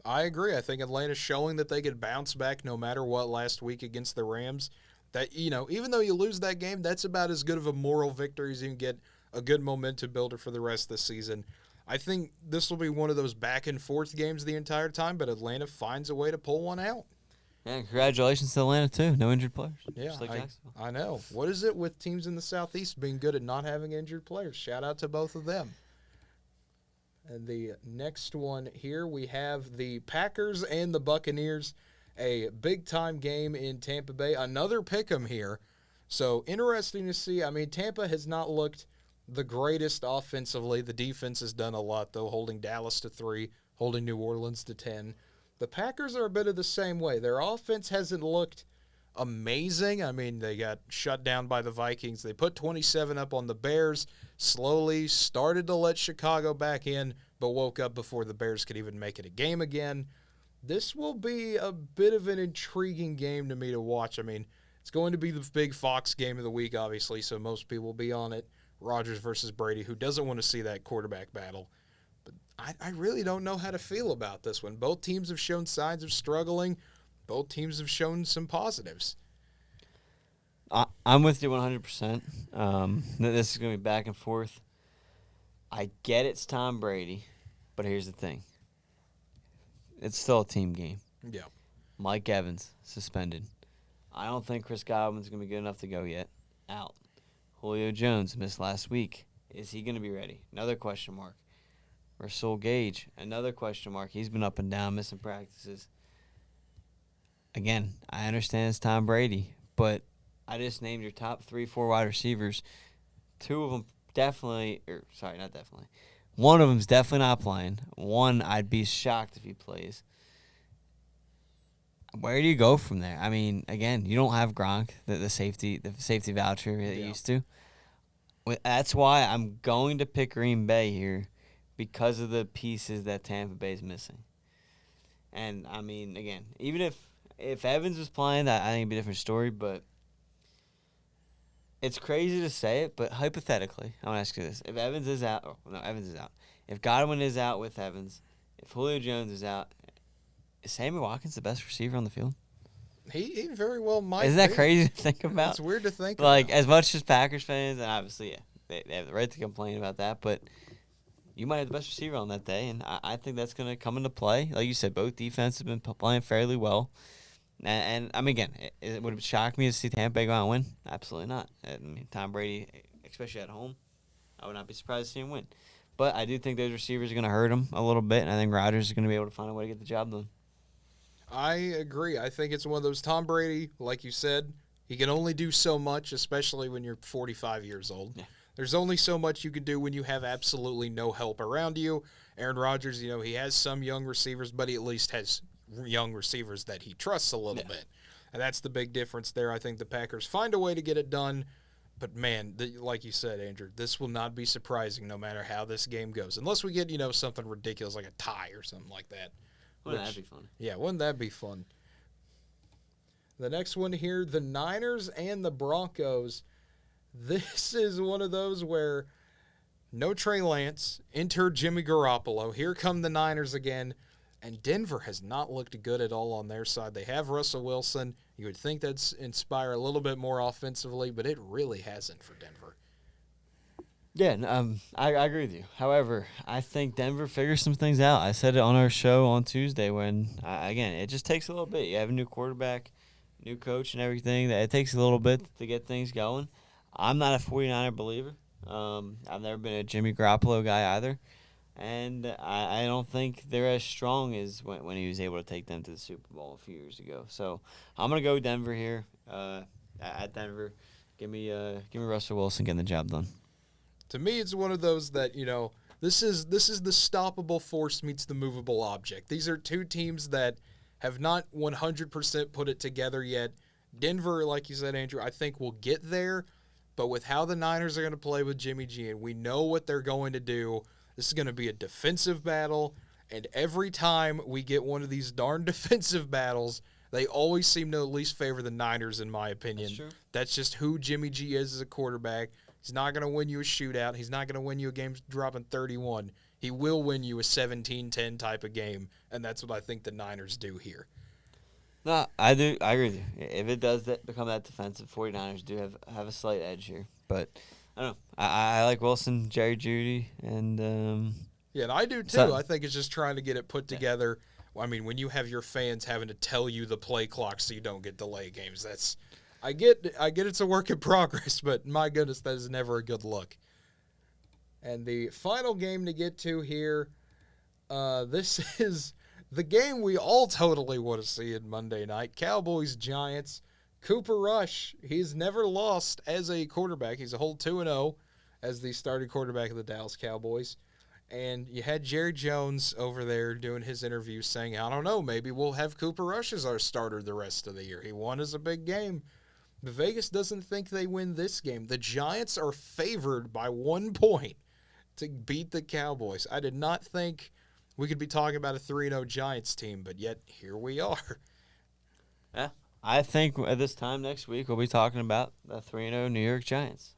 I agree. I think Atlanta's showing that they could bounce back no matter what last week against the Rams. That, even though you lose that game, that's about as good of a moral victory as you can get, a good momentum builder for the rest of the season. I think this will be one of those back-and-forth games the entire time, but Atlanta finds a way to pull one out. Yeah, congratulations to Atlanta, too. No injured players. Yeah, just like Jacksonville. I know. What is it with teams in the Southeast being good at not having injured players? Shout out to both of them. And the next one here, we have the Packers and the Buccaneers, a big-time game in Tampa Bay. Another pick-em here. So interesting to see. I mean, Tampa has not looked the greatest offensively. The defense has done a lot, though, holding Dallas to 3, holding New Orleans to 10. The Packers are a bit of the same way. Their offense hasn't looked amazing. I mean, they got shut down by the Vikings. They put 27 up on the Bears, slowly started to let Chicago back in, but woke up before the Bears could even make it a game again. This will be a bit of an intriguing game to me to watch. I mean, it's going to be the big Fox game of the week, obviously, so most people will be on it. Rodgers versus Brady, who doesn't want to see that quarterback battle. But I really don't know how to feel about this one. Both teams have shown signs of struggling. Both teams have shown some positives. I'm with you 100%. This is going to be back and forth. I get it's Tom Brady, but here's the thing. It's still a team game. Yeah. Mike Evans, suspended. I don't think Chris Godwin's going to be good enough to go yet. Out. Julio Jones missed last week. Is he going to be ready? Another question mark. Rasul Gage, another question mark. He's been up and down, missing practices. Again, I understand it's Tom Brady, but I just named your top 3-4 wide receivers. Two of them not definitely. One of them's definitely not playing. One, I'd be shocked if he plays. Where do you go from there? I mean, again, you don't have Gronk, the safety voucher that you used to. That's why I'm going to pick Green Bay here because of the pieces that Tampa Bay is missing. And, I mean, again, even if Evans was playing, I think it'd be a different story, but it's crazy to say it, but hypothetically, I want to ask you this. If Evans is out, Evans is out. If Godwin is out with Evans, if Julio Jones is out, is Sammy Watkins the best receiver on the field? He very well might Isn't that be. crazy to think about? It's weird to think like, about. as much as Packers fans, and obviously, yeah, they have the right to complain about that, but you might have the best receiver on that day, and I think that's going to come into play. Like you said, both defenses have been playing fairly well. And I mean, again, would it shock me to see Tampa Bay go out and win? Absolutely not. I mean, Tom Brady, especially at home, I would not be surprised to see him win. But I do think those receivers are going to hurt him a little bit, and I think Rodgers is going to be able to find a way to get the job done. I agree. I think it's one of those Tom Brady, like you said, he can only do so much, especially when you're 45 years old. Yeah. There's only so much you can do when you have absolutely no help around you. Aaron Rodgers, he has some young receivers, but he at least has young receivers that he trusts a little bit. And that's the big difference there. I think the Packers find a way to get it done. But, man, like you said, Andrew, this will not be surprising no matter how this game goes. Unless we get, something ridiculous like a tie or something like that. Wouldn't that be fun? Yeah, wouldn't that be fun? The next one here, the Niners and the Broncos. This is one of those where no Trey Lance, enter Jimmy Garoppolo. Here come the Niners again. And Denver has not looked good at all on their side. They have Russell Wilson. You would think that'd inspire a little bit more offensively, but it really hasn't for Denver. Yeah, I agree with you. However, I think Denver figures some things out. I said it on our show on Tuesday when, again, it just takes a little bit. You have a new quarterback, new coach and everything. It takes a little bit to get things going. I'm not a 49er believer. I've never been a Jimmy Garoppolo guy either. And I don't think they're as strong as when he was able to take them to the Super Bowl a few years ago. So I'm going to go Denver here at Denver. Give me Russell Wilson getting the job done. To me, it's one of those that, this is the stoppable force meets the movable object. These are two teams that have not 100% put it together yet. Denver, like you said, Andrew, I think will get there. But with how the Niners are going to play with Jimmy G, and we know what they're going to do, this is going to be a defensive battle. And every time we get one of these darn defensive battles, they always seem to at least favor the Niners, in my opinion. That's true. That's just who Jimmy G is as a quarterback. He's not going to win you a shootout. He's not going to win you a game dropping 31. He will win you a 17-10 type of game, and that's what I think the Niners do here. No, I do. I agree with you. If it does become that defensive, 49ers do have a slight edge here. But I don't know. I like Wilson, Jerry Jeudy, and yeah, and I do too. I think it's just trying to get it put together. I mean, when you have your fans having to tell you the play clock so you don't get delay games, that's I get it's a work in progress, but my goodness, that is never a good look. And the final game to get to here, this is the game we all totally want to see in Monday night. Cowboys-Giants. Cooper Rush, he's never lost as a quarterback. He's a whole 2-0 as the starting quarterback of the Dallas Cowboys. And you had Jerry Jones over there doing his interview saying, I don't know, maybe we'll have Cooper Rush as our starter the rest of the year. He won as a big game. But Vegas doesn't think they win this game. The Giants are favored by 1 point to beat the Cowboys. I did not think we could be talking about a 3-0 Giants team, but yet here we are. Yeah. I think at this time next week we'll be talking about the 3-0 New York Giants.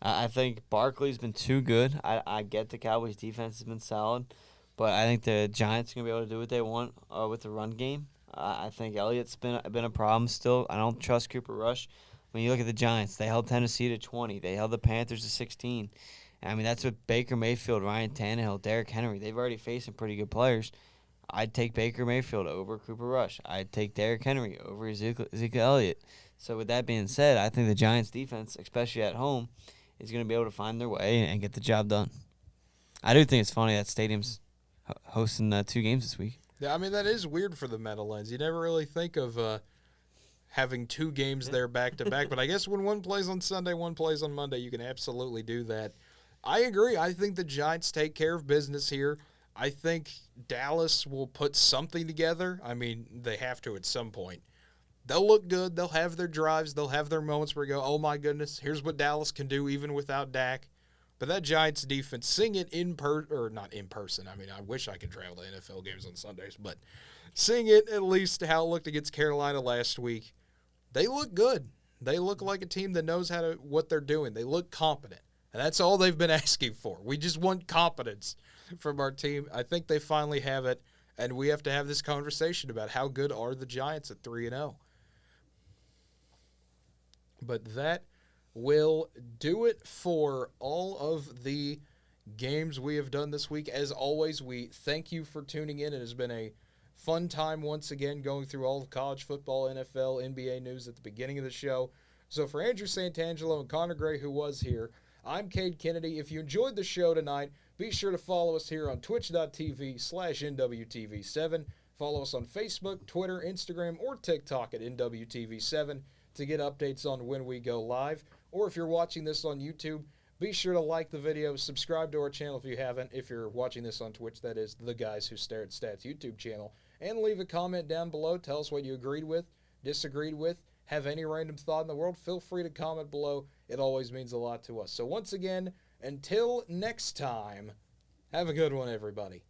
I think Barkley's been too good. I get the Cowboys' defense has been solid, but I think the Giants are going to be able to do what they want with the run game. I think Elliott's been a problem still. I don't trust Cooper Rush. When you look at the Giants, they held Tennessee to 20. They held the Panthers to 16. I mean, that's what Baker Mayfield, Ryan Tannehill, Derrick Henry. They've already faced some pretty good players. I'd take Baker Mayfield over Cooper Rush. I'd take Derrick Henry over Ezekiel Elliott. So with that being said, I think the Giants' defense, especially at home, is going to be able to find their way and get the job done. I do think it's funny that Stadium's hosting 2 games this week. Yeah, I mean, that is weird for the Meadowlands. You never really think of having 2 games there back-to-back, but I guess when one plays on Sunday, one plays on Monday, you can absolutely do that. I agree. I think the Giants take care of business here. I think Dallas will put something together. I mean, they have to at some point. They'll look good. They'll have their drives. They'll have their moments where you go, oh, my goodness, here's what Dallas can do even without Dak. But that Giants defense, seeing it not in person. I mean, I wish I could travel to NFL games on Sundays, but seeing it at least how it looked against Carolina last week, they look good. They look like a team that knows what they're doing. They look competent. And that's all they've been asking for. We just want competence from our team. I think they finally have it, and we have to have this conversation about how good are the Giants at 3-0. But that will do it for all of the games we have done this week. As always, we thank you for tuning in. It has been a fun time once again going through all of college football, NFL, NBA news at the beginning of the show. So for Andrew Santangelo and Connor Gray, who was here, I'm Cade Kennedy. If you enjoyed the show tonight, be sure to follow us here on twitch.tv/NWTV7. Follow us on Facebook, Twitter, Instagram, or TikTok at NWTV7 to get updates on when we go live. Or if you're watching this on YouTube, be sure to like the video, subscribe to our channel if you haven't. If you're watching this on Twitch, that is the Guys Who Stare at Stats YouTube channel. And leave a comment down below. Tell us what you agreed with, disagreed with, have any random thought in the world. Feel free to comment below. It always means a lot to us. So once again, until next time, have a good one, everybody.